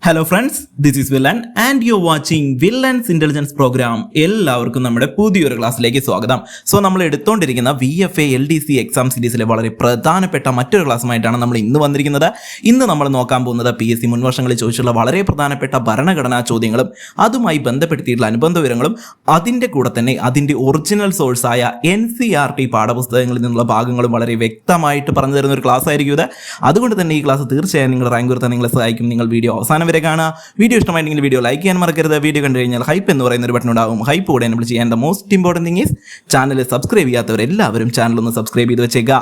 Hello friends, this is villain and you watching villains intelligence programme. എല്ലാവർക്കും നമ്മുടെ പുതിയൊരു ക്ലാസ്സിലേക്ക് സ്വാഗതം. സോ നമ്മൾ എടുത്തുകൊണ്ടിരിക്കുന്ന VFA LDC എക്സാം സീരീസിലെ വളരെ പ്രധാനപ്പെട്ട മറ്റൊരു ക്ലാസ്സുമായിട്ടാണ് നമ്മൾ ഇന്ന് വന്നിരിക്കുന്നത്. ഇന്ന് നമ്മൾ നോക്കാൻ പോകുന്നത് PSC മുൻവർഷങ്ങളിൽ ചോദിച്ചുള്ള വളരെ പ്രധാനപ്പെട്ട ഭരണഘടനാ ചോദ്യങ്ങളും അതുമായി ബന്ധപ്പെടുത്തിയിട്ടുള്ള അനുബന്ധ വിവരങ്ങളും അതിൻ്റെ കൂടെ തന്നെ അതിൻ്റെ ഒറിജിനൽ സോഴ്സായ NCERT പാഠപുസ്തകങ്ങളിൽ നിന്നുള്ള ഭാഗങ്ങളും വളരെ വ്യക്തമായിട്ട് പറഞ്ഞു തരുന്ന ഒരു ക്ലാസ് ആയിരിക്കും ഇത്. അതുകൊണ്ട് തന്നെ ഈ ക്ലാസ് തീർച്ചയായും നിങ്ങൾ റാങ്ക് ഉയർത്താൻ നിങ്ങളെ സഹായിക്കും. നിങ്ങൾ വീഡിയോ അവസാനം വരെ കാണുക. വീഡിയോ ഇഷ്ടമായിട്ടെങ്കിൽ വീഡിയോ ലൈക്ക് ചെയ്യാൻ മറക്കരുത്. വീഡിയോ കണ്ടു കഴിഞ്ഞാൽ ഹൈപ്പ് എന്ന് പറയുന്ന ഒരു ബട്ടൺ ഉണ്ടാകും. ഹൈപ്പ് കൂടെ എനേബിൾ ചെയ്യാൻ the most important thing is channel subscribe ചെയ്യാത്തവരെല്ലാവരും ചാനൽ ഒന്ന് സബ്സ്ക്രൈബ് ചെയ്ത് വെച്ചേക്കുക.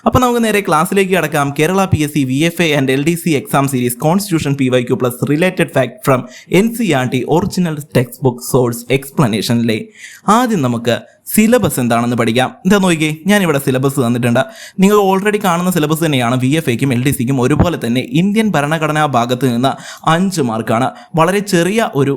അപ്പോൾ നമുക്ക് നേരെ ക്ലാസ്സിലേക്ക് കടക്കാം. Kerala PSC VFA and LDC exam series constitution PYQ plus related fact from NCERT original text book source എക്സ്പ്ലനേഷനിലെ ആദ്യം നമുക്ക് സിലബസ് എന്താണെന്ന് പഠിക്കാം. എന്താ നോക്കിയേ, ഞാനിവിടെ സിലബസ് തന്നിട്ടുണ്ട്. നിങ്ങൾ ഓൾറെഡി കാണുന്ന സിലബസ് തന്നെയാണ് VFAക്കും LDCക്കും ഒരുപോലെ തന്നെ. ഇന്ത്യൻ ഭരണഘടനാ ഭാഗത്ത് നിന്ന് 5 മാർക്കാണ്. വളരെ ചെറിയ ഒരു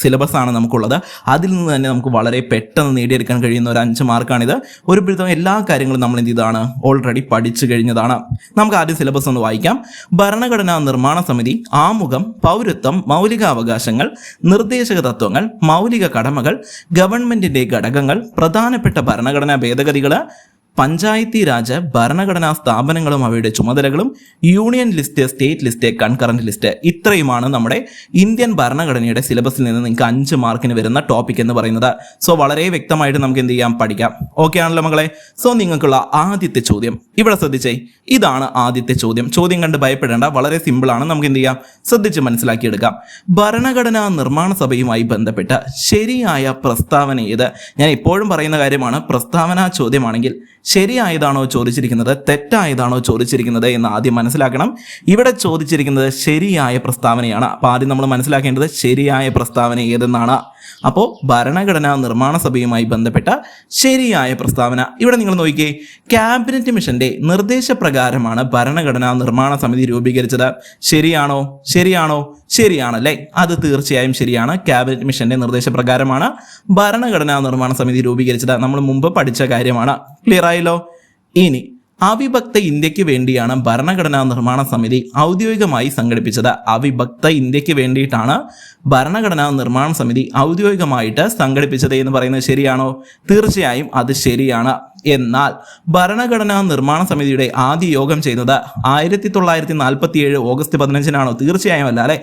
സിലബസ് ആണ് നമുക്കുള്ളത്. അതിൽ നിന്ന് തന്നെ നമുക്ക് വളരെ പെട്ടെന്ന് നേടിയെടുക്കാൻ കഴിയുന്ന ഒരു 5 മാർക്കാണിത്. ഒരു പിടുത്തം എല്ലാ കാര്യങ്ങളും നമ്മൾ എന്ത് ചെയ്താണ്, ഓൾറെഡി പഠിച്ചു കഴിഞ്ഞതാണ്. നമുക്ക് ആദ്യം സിലബസ് ഒന്ന് വായിക്കാം. ഭരണഘടനാ നിർമ്മാണ സമിതി, ആമുഖം, പൗരത്വം, മൗലികാവകാശങ്ങൾ, നിർദ്ദേശക തത്വങ്ങൾ, മൗലിക കടമകൾ, ഗവൺമെന്റിന്റെ ഘടകങ്ങൾ, പ്രധാനപ്പെട്ട ഭരണഘടനാ ഭേദഗതികൾ, പഞ്ചായത്തി രാജ്, ഭരണഘടനാ സ്ഥാപനങ്ങളും അവയുടെ ചുമതലകളും, union list, state list, concurrent list. ഇത്രയുമാണ് നമ്മുടെ ഇന്ത്യൻ ഭരണഘടനയുടെ സിലബസിൽ നിന്ന് നിങ്ങൾക്ക് 5 മാർക്കിന് വരുന്ന ടോപ്പിക് എന്ന് പറയുന്നത്. സോ വളരെ വ്യക്തമായിട്ട് നമുക്ക് എന്ത് ചെയ്യാം, പഠിക്കാം. ഓക്കെ ആണല്ലോ മക്കളെ? സോ നിങ്ങൾക്കുള്ള ആദ്യത്തെ ചോദ്യം ഇവിടെ ശ്രദ്ധിച്ചേ. ഇതാണ് ആദ്യത്തെ ചോദ്യം. ചോദ്യം കണ്ട് ഭയപ്പെടേണ്ട, വളരെ സിമ്പിളാണ്. നമുക്ക് എന്ത് ചെയ്യാം, ശ്രദ്ധിച്ച് മനസ്സിലാക്കിയെടുക്കാം. ഭരണഘടനാ നിർമ്മാണ സഭയുമായി ബന്ധപ്പെട്ട ശരിയായ പ്രസ്താവന ഏത്? ഞാൻ എപ്പോഴും പറയുന്ന കാര്യമാണ്, പ്രസ്താവനാ ചോദ്യമാണെങ്കിൽ ശരിയായതാണോ ചോദിച്ചിരിക്കുന്നത്, തെറ്റായതാണോ ചോദിച്ചിരിക്കുന്നത് എന്ന് ആദ്യം മനസ്സിലാക്കണം. ഇവിടെ ചോദിച്ചിരിക്കുന്നത് ശരിയായ പ്രസ്താവനയാണ്. അപ്പോൾ ആദ്യം നമ്മൾ മനസ്സിലാക്കേണ്ടത് ശരിയായ പ്രസ്താവന ഏതെന്നാണ്. അപ്പോൾ ഭരണഘടനാ നിർമ്മാണ സഭയുമായി ബന്ധപ്പെട്ട ശരിയായ പ്രസ്താവന ഇവിടെ നിങ്ങൾ നോക്കിയേ. ക്യാബിനറ്റ് മിഷന്റെ നിർദ്ദേശപ്രകാരമാണ് ഭരണഘടനാ നിർമ്മാണ സമിതി രൂപീകരിച്ചത്. ശരിയാണോ? ശരിയാണോ? ശരിയാണല്ലേ? അത് തീർച്ചയായും ശരിയാണ്. ക്യാബിനറ്റ് മിഷന്റെ നിർദ്ദേശപ്രകാരമാണ് ഭരണഘടനാ നിർമ്മാണ സമിതി രൂപീകരിച്ചത്. നമ്മൾ മുമ്പ് പഠിച്ച കാര്യമാണ്. ക്ലിയർ ആയല്ലോ? ഇനി അവിഭക്ത ഇന്ത്യക്ക് വേണ്ടിയാണ് ഭരണഘടനാ നിർമ്മാണ സമിതി ഔദ്യോഗികമായി സംഘടിപ്പിച്ചത്. അവിഭക്ത ഇന്ത്യക്ക് വേണ്ടിയിട്ടാണ് ഭരണഘടനാ നിർമ്മാണ സമിതി ഔദ്യോഗികമായിട്ട് സംഘടിപ്പിച്ചത് എന്ന് പറയുന്നത് ശരിയാണോ? തീർച്ചയായും അത് ശരിയാണ്. എന്നാൽ ഭരണഘടനാ നിർമ്മാണ സമിതിയുടെ ആദ്യ യോഗം ചെയ്യുന്നത് 1947 ഓഗസ്റ്റ് 15-നാണോ? തീർച്ചയായും അല്ല അല്ലെ.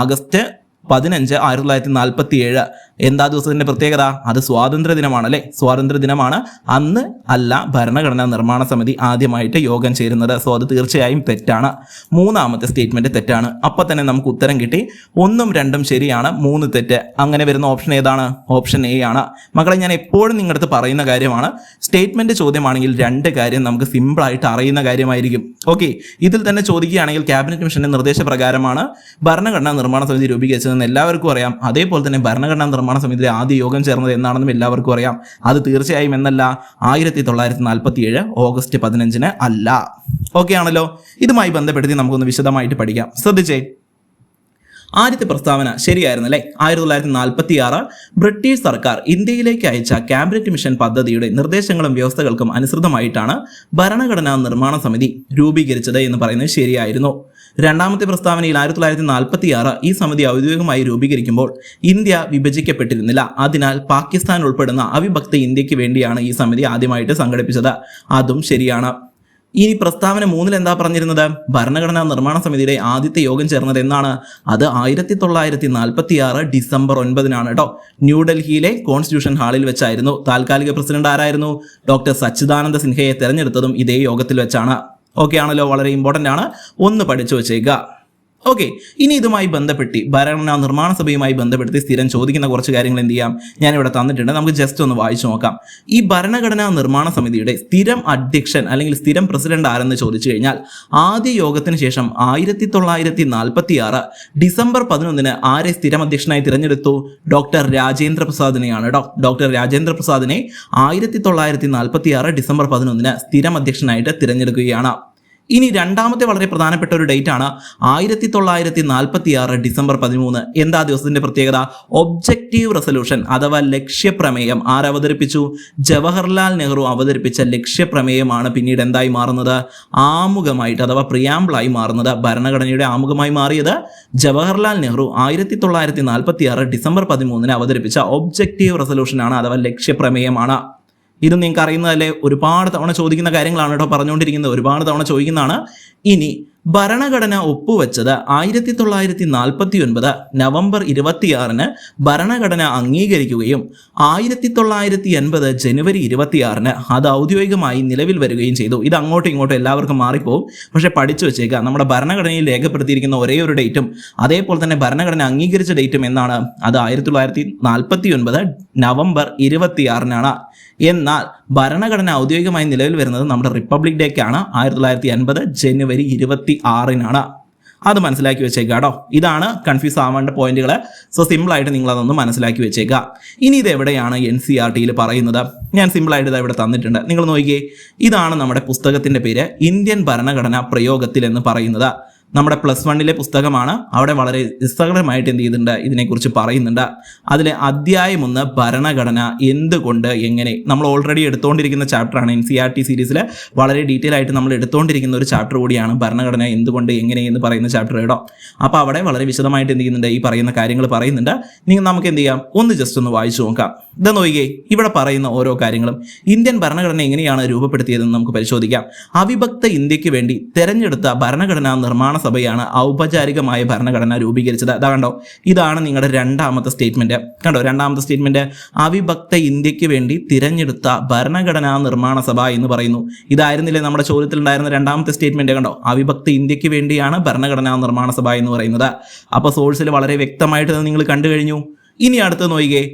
ആഗസ്റ്റ് 15, 1947 എന്താ ദിവസത്തിന്റെ പ്രത്യേകത? അത് സ്വാതന്ത്ര്യ ദിനമാണല്ലേ. സ്വാതന്ത്ര്യ ദിനമാണ്. അന്ന് അല്ല ഭരണഘടനാ നിർമ്മാണ സമിതി ആദ്യമായിട്ട് യോഗം ചേരുന്നത്. സോ അത് തീർച്ചയായും തെറ്റാണ്. മൂന്നാമത്തെ സ്റ്റേറ്റ്മെന്റ് തെറ്റാണ്. അപ്പൊ തന്നെ നമുക്ക് ഉത്തരം കിട്ടി. 1ഉം 2ഉം ശരിയാണ്, 3 തെറ്റ്. അങ്ങനെ വരുന്ന ഓപ്ഷൻ ഏതാണ്? ഓപ്ഷൻ A ആണ്. മക്കളെ, ഞാൻ എപ്പോഴും നിങ്ങളുടെ അടുത്ത് പറയുന്ന കാര്യമാണ്, സ്റ്റേറ്റ്മെന്റ് ചോദ്യമാണെങ്കിൽ 2 കാര്യം നമുക്ക് സിമ്പിളായിട്ട് അറിയുന്ന കാര്യമായിരിക്കും. ഓക്കെ, ഇതിൽ തന്നെ ചോദിക്കുകയാണെങ്കിൽ ക്യാബിനറ്റ് മിഷന്റെ നിർദ്ദേശപ്രകാരമാണ് ഭരണഘടനാ നിർമ്മാണ സമിതി രൂപീകരിച്ചതെന്ന് എല്ലാവർക്കും അറിയാം. അതേപോലെ തന്നെ ഭരണഘടനാ നിർമ്മാണ സമിതിയുടെ ആദ്യ യോഗം ചേർന്നത് എന്നാണെന്നും എല്ലാവർക്കും അറിയാം. അത് തീർച്ചയായും എന്നല്ല, 1947 ഓഗസ്റ്റ് 15 അല്ല. ഓക്കെ ആണല്ലോ? ഇതുമായി ബന്ധപ്പെടുത്തി നമുക്കൊന്ന് വിശദമായിട്ട് പഠിക്കാം. ശ്രദ്ധിച്ചേ. ആദ്യത്തെ പ്രസ്താവന ശരിയായിരുന്നല്ലേ. 1946 ബ്രിട്ടീഷ് സർക്കാർ ഇന്ത്യയിലേക്ക് അയച്ച ക്യാബിനറ്റ് മിഷൻ പദ്ധതിയുടെ നിർദ്ദേശങ്ങളും വ്യവസ്ഥകൾക്കും അനുസൃതമായിട്ടാണ് ഭരണഘടനാ നിർമ്മാണ സമിതി രൂപീകരിച്ചത് എന്ന് പറയുന്നത് ശരിയായിരുന്നു. രണ്ടാമത്തെ പ്രസ്താവനയിൽ 1946 ഈ സമിതി ഔദ്യോഗികമായി രൂപീകരിക്കുമ്പോൾ ഇന്ത്യ വിഭജിക്കപ്പെട്ടിരുന്നില്ല. അതിനാൽ പാകിസ്ഥാൻ ഉൾപ്പെടുന്ന അവിഭക്ത ഇന്ത്യക്ക് വേണ്ടിയാണ് ഈ സമിതി ആദ്യമായിട്ട് സംഘടിപ്പിച്ചത്. അതും ശരിയാണ്. ഈ പ്രസ്താവന 3-ൽ എന്താ പറഞ്ഞിരുന്നത്? ഭരണഘടനാ നിർമ്മാണ സമിതിയുടെ ആദ്യത്തെ യോഗം ചേർന്നത് എന്നാണ്? അത് 1946 ഡിസംബർ 9-നാണ് കേട്ടോ. ന്യൂഡൽഹിയിലെ കോൺസ്റ്റിറ്റ്യൂഷൻ ഹാളിൽ വെച്ചായിരുന്നു. താൽക്കാലിക പ്രസിഡന്റ് ആരായിരുന്നു? ഡോക്ടർ സച്ചിദാനന്ദ സിൻഹയെ തെരഞ്ഞെടുത്തതും ഇതേ യോഗത്തിൽ വെച്ചാണ്. ഓക്കെ ആണല്ലോ? വളരെ ഇമ്പോർട്ടൻ്റ് ആണ്, ഒന്ന് പഠിച്ചു വെച്ചേക്കുക. ഓക്കെ, ഇനി ഇതുമായി ബന്ധപ്പെട്ട് ഭരണഘടനാ നിർമ്മാണ സഭയുമായി ബന്ധപ്പെടുത്തി സ്ഥിരം ചോദിക്കുന്ന കുറച്ച് കാര്യങ്ങൾ എന്ത് ചെയ്യാം, ഞാനിവിടെ തന്നിട്ടുണ്ട്. നമുക്ക് ജസ്റ്റ് ഒന്ന് വായിച്ചു നോക്കാം. ഈ ഭരണഘടനാ നിർമ്മാണ സമിതിയുടെ സ്ഥിരം അധ്യക്ഷൻ അല്ലെങ്കിൽ സ്ഥിരം പ്രസിഡന്റ് ആരെന്ന് ചോദിച്ചു കഴിഞ്ഞാൽ, ആദ്യ യോഗത്തിന് ശേഷം 1946 ഡിസംബർ 11 ആരെ സ്ഥിരം അധ്യക്ഷനായി തിരഞ്ഞെടുത്തു? ഡോക്ടർ രാജേന്ദ്ര പ്രസാദിനെയാണ്. ഡോക്ടർ രാജേന്ദ്ര പ്രസാദിനെ 1946 ഡിസംബർ 11 സ്ഥിരം അധ്യക്ഷനായിട്ട് തിരഞ്ഞെടുക്കുകയാണ്. ഇനി രണ്ടാമത്തെ വളരെ പ്രധാനപ്പെട്ട ഒരു ഡേറ്റ് ആണ് 1946 ഡിസംബർ 13. എന്താ ദിവസത്തിന്റെ പ്രത്യേകത? ഒബ്ജക്റ്റീവ് റെസൊല്യൂഷൻ അഥവാ ലക്ഷ്യപ്രമേയം അവതരിപ്പിച്ചു? ജവഹർലാൽ നെഹ്റു അവതരിപ്പിച്ച ലക്ഷ്യപ്രമേയമാണ് പിന്നീട് എന്തായി മാറുന്നത്? ആമുഖമായിട്ട് അഥവാ പ്രിയാമ്പിളായി മാറുന്നത്. ഭരണഘടനയുടെ ആമുഖമായി മാറിയത് ജവഹർലാൽ നെഹ്റു 1946 ഡിസംബർ 13 അവതരിപ്പിച്ച ഒബ്ജക്റ്റീവ് റെസൊല്യൂഷൻ ആണ് അഥവാ ലക്ഷ്യപ്രമേയമാണ്. ഇത് നിങ്ങൾക്ക് അറിയുന്നതല്ലേ? ഒരുപാട് തവണ ചോദിക്കുന്ന കാര്യങ്ങളാണ് കേട്ടോ പറഞ്ഞുകൊണ്ടിരിക്കുന്നത്, ഒരുപാട് തവണ ചോദിക്കുന്നതാണ്. ഇനി ഭരണഘടന ഒപ്പുവെച്ചത് 1949 നവംബർ 26 ഭരണഘടന അംഗീകരിക്കുകയും 1980 ജനുവരി 26 അത് ഔദ്യോഗികമായി നിലവിൽ വരികയും ചെയ്തു. ഇത് അങ്ങോട്ടും ഇങ്ങോട്ടും എല്ലാവർക്കും മാറിപ്പോവും, പക്ഷെ പഠിച്ചു വെച്ചേക്കുക. നമ്മുടെ ഭരണഘടനയിൽ രേഖപ്പെടുത്തിയിരിക്കുന്ന ഒരേ ഒരു ഡേറ്റും അതേപോലെ തന്നെ ഭരണഘടന അംഗീകരിച്ച ഡേറ്റും എന്നാണ്? അത് 1949 നവംബർ 26 എന്നാൽ ഭരണഘടന ഔദ്യോഗികമായി നിലവിൽ വരുന്നത് നമ്മുടെ റിപ്പബ്ലിക് ഡേക്കാണ് 1980 ജനുവരി 26. അത് മനസ്സിലാക്കി വെച്ചേക്കാട്ടോ. ഇതാണ് കൺഫ്യൂസ് ആവേണ്ട പോയിന്റുകൾ. സോ സിമ്പിളായിട്ട് നിങ്ങൾ അതൊന്ന് മനസ്സിലാക്കി വെച്ചേക്കുക. ഇനി ഇത് എവിടെയാണ് NCERTയിൽ പറയുന്നത്? ഞാൻ സിമ്പിളായിട്ട് ഇത് ഇവിടെ തന്നിട്ടുണ്ട്, നിങ്ങൾ നോക്കിയേ. ഇതാണ് നമ്മുടെ പുസ്തകത്തിന്റെ പേര്, ഇന്ത്യൻ ഭരണഘടന പ്രയോഗത്തിൽ എന്ന് പറയുന്നത്. നമ്മുടെ +1 പുസ്തകമാണ്. അവിടെ വളരെ രസകരമായിട്ട് എന്ത് ചെയ്തിട്ടുണ്ട്, ഇതിനെക്കുറിച്ച് പറയുന്നുണ്ട്. അതിലെ അധ്യായം 1 ഭരണഘടന എന്തുകൊണ്ട് എങ്ങനെ. നമ്മൾ ഓൾറെഡി എടുത്തുകൊണ്ടിരിക്കുന്ന ചാപ്റ്ററാണ് NCERT സീരീസിൽ വളരെ ഡീറ്റെയിൽ ആയിട്ട് നമ്മൾ എടുത്തുകൊണ്ടിരിക്കുന്ന ഒരു ചാപ്റ്റർ കൂടിയാണ് ഭരണഘടന എന്തുകൊണ്ട് എങ്ങനെ എന്ന് പറയുന്ന ചാപ്റ്റർ കേട്ടോ. അപ്പോൾ അവിടെ വളരെ വിശദമായിട്ട് എന്ത് ചെയ്യുന്നുണ്ട്, ഈ പറയുന്ന കാര്യങ്ങൾ പറയുന്നുണ്ട്. നമുക്ക് എന്ത് ചെയ്യാം, ഒന്ന് ജസ്റ്റ് ഒന്ന് വായിച്ചു നോക്കാം. ഇത് നോക്കിയേ, ഇവിടെ പറയുന്ന ഓരോ കാര്യങ്ങളും ഇന്ത്യൻ ഭരണഘടന എങ്ങനെയാണ് രൂപപ്പെടുത്തിയതെന്ന് നമുക്ക് പരിശോധിക്കാം. അവിഭക്ത ഇന്ത്യക്ക് വേണ്ടി തെരഞ്ഞെടുത്ത ഭരണഘടനാ നിർമ്മാണ സഭയാണ് ഔപചാരികമായ ഭരണഘടന രൂപീകരിച്ചത്. അതാ കണ്ടോ, ഇതാണ് നിങ്ങളുടെ രണ്ടാമത്തെ സ്റ്റേറ്റ്മെന്റ്. കണ്ടോ, രണ്ടാമത്തെ സ്റ്റേറ്റ്മെന്റ് അവിഭക്ത ഇന്ത്യക്ക് വേണ്ടി തിരഞ്ഞെടുത്ത ഭരണഘടനാ നിർമ്മാണ സഭ എന്ന് പറയുന്നു. ഇതായിരുന്നില്ലേ നമ്മുടെ ചോദ്യത്തിൽ ഉണ്ടായിരുന്ന രണ്ടാമത്തെ സ്റ്റേറ്റ്മെന്റ്? കണ്ടോ, അവിഭക്ത ഇന്ത്യക്ക് വേണ്ടിയാണ് ഭരണഘടനാ നിർമ്മാണ സഭ എന്ന് പറയുന്നത്. അപ്പോൾ സോഴ്സിൽ വളരെ വ്യക്തമായിട്ട് നിങ്ങൾ കണ്ടു കഴിഞ്ഞു. ഇനി അടുത്ത് നോക്കിയേ,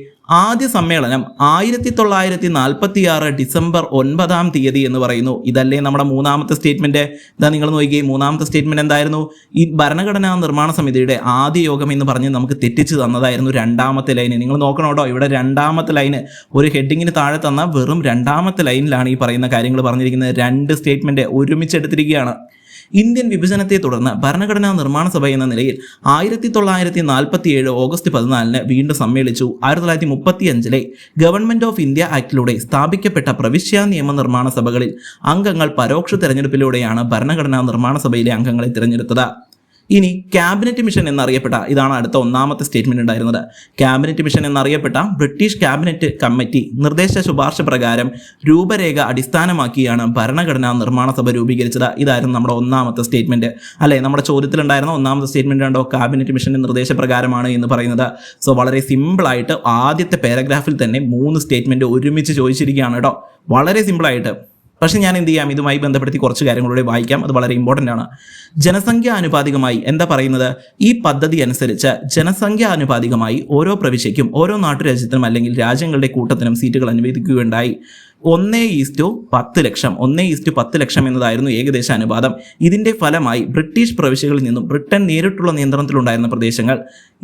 ആദ്യ സമ്മേളനം 1946 ഡിസംബർ 9 എന്ന് പറയുന്നു. ഇതല്ലേ നമ്മുടെ മൂന്നാമത്തെ സ്റ്റേറ്റ്മെന്റ്? ഇതാ നിങ്ങൾ നോക്കിയേ, മൂന്നാമത്തെ സ്റ്റേറ്റ്മെന്റ് എന്തായിരുന്നു? ഈ ഭരണഘടനാ നിർമ്മാണ സമിതിയുടെ ആദ്യ യോഗം എന്ന് പറഞ്ഞ് നമുക്ക് തെറ്റിച്ച് തന്നതായിരുന്നു രണ്ടാമത്തെ ലൈന്. നിങ്ങൾ നോക്കണം കേട്ടോ, ഇവിടെ രണ്ടാമത്തെ ലൈന് ഒരു ഹെഡിങ്ങിന് താഴെ തന്ന വെറും രണ്ടാമത്തെ ലൈനിലാണ് ഈ പറയുന്ന കാര്യങ്ങൾ പറഞ്ഞിരിക്കുന്നത്. രണ്ട് സ്റ്റേറ്റ്മെന്റ് ഒരുമിച്ച് എടുത്തിരിക്കുകയാണ്. ഇന്ത്യൻ വിഭജനത്തെ തുടർന്ന് ഭരണഘടനാ നിർമ്മാണ സഭ എന്ന നിലയിൽ 1947 ഓഗസ്റ്റ് 14 വീണ്ടും സമ്മേളിച്ചു. 1935 ഗവൺമെന്റ് ഓഫ് ഇന്ത്യ ആക്ടിലൂടെ സ്ഥാപിക്കപ്പെട്ട പ്രവിശ്യാ നിയമനിർമ്മാണ സഭകളിൽ അംഗങ്ങൾ പരോക്ഷ തെരഞ്ഞെടുപ്പിലൂടെയാണ് ഭരണഘടനാ നിർമ്മാണ സഭയിലെ അംഗങ്ങളെ തിരഞ്ഞെടുത്തത്. ഇനി ക്യാബിനറ്റ് മിഷൻ എന്നറിയപ്പെട്ട, ഇതാണ് അടുത്ത ഒന്നാമത്തെ സ്റ്റേറ്റ്മെന്റ് ഉണ്ടായിരുന്നത്. ക്യാബിനറ്റ് മിഷൻ എന്നറിയപ്പെട്ട ബ്രിട്ടീഷ് ക്യാബിനറ്റ് കമ്മിറ്റി നിർദ്ദേശ ശുപാർശ പ്രകാരം രൂപരേഖ അടിസ്ഥാനമാക്കിയാണ് ഭരണഘടനാ നിർമ്മാണ സഭ രൂപീകരിച്ചത്. ഇതായിരുന്നു നമ്മുടെ ഒന്നാമത്തെ സ്റ്റേറ്റ്മെന്റ് അല്ലെ? നമ്മുടെ ചോദ്യത്തിലുണ്ടായിരുന്ന ഒന്നാമത്തെ സ്റ്റേറ്റ്മെന്റ് കണ്ടോ, ക്യാബിനറ്റ് മിഷന്റെ നിർദ്ദേശപ്രകാരമാണ് എന്ന് പറയുന്നത്. സോ വളരെ സിമ്പിളായിട്ട് ആദ്യത്തെ പാരഗ്രാഫിൽ തന്നെ 3 സ്റ്റേറ്റ്മെന്റ് ഒരുമിച്ച് ചോദിച്ചിരിക്കുകയാണ് കേട്ടോ, വളരെ സിമ്പിളായിട്ട്. പക്ഷെ ഞാൻ എന്ത് ചെയ്യാം, ഇതുമായി ബന്ധപ്പെടുത്തി കുറച്ച് കാര്യങ്ങളൂടെ വായിക്കാം, അത് വളരെ ഇമ്പോർട്ടൻ്റ് ആണ്. ജനസംഖ്യാനുപാതികമായി എന്താ പറയുന്നത്? ഈ പദ്ധതി അനുസരിച്ച് ജനസംഖ്യാനുപാതികമായി ഓരോ പ്രവിശ്യയ്ക്കും ഓരോ നാട്ടുരാജ്യത്തിനും അല്ലെങ്കിൽ രാജ്യങ്ങളുടെ കൂട്ടത്തിനും സീറ്റുകൾ അനുവദിക്കുകയുണ്ടായി. 1:10 ലക്ഷം 1:10 ലക്ഷം എന്നതായിരുന്നു ഏകദേശ അനുപാതം. ഇതിന്റെ ഫലമായി ബ്രിട്ടീഷ് പ്രവിശ്യകളിൽ നിന്നും ബ്രിട്ടൻ നേരിട്ടുള്ള നിയന്ത്രണത്തിലുണ്ടായിരുന്ന പ്രദേശങ്ങൾ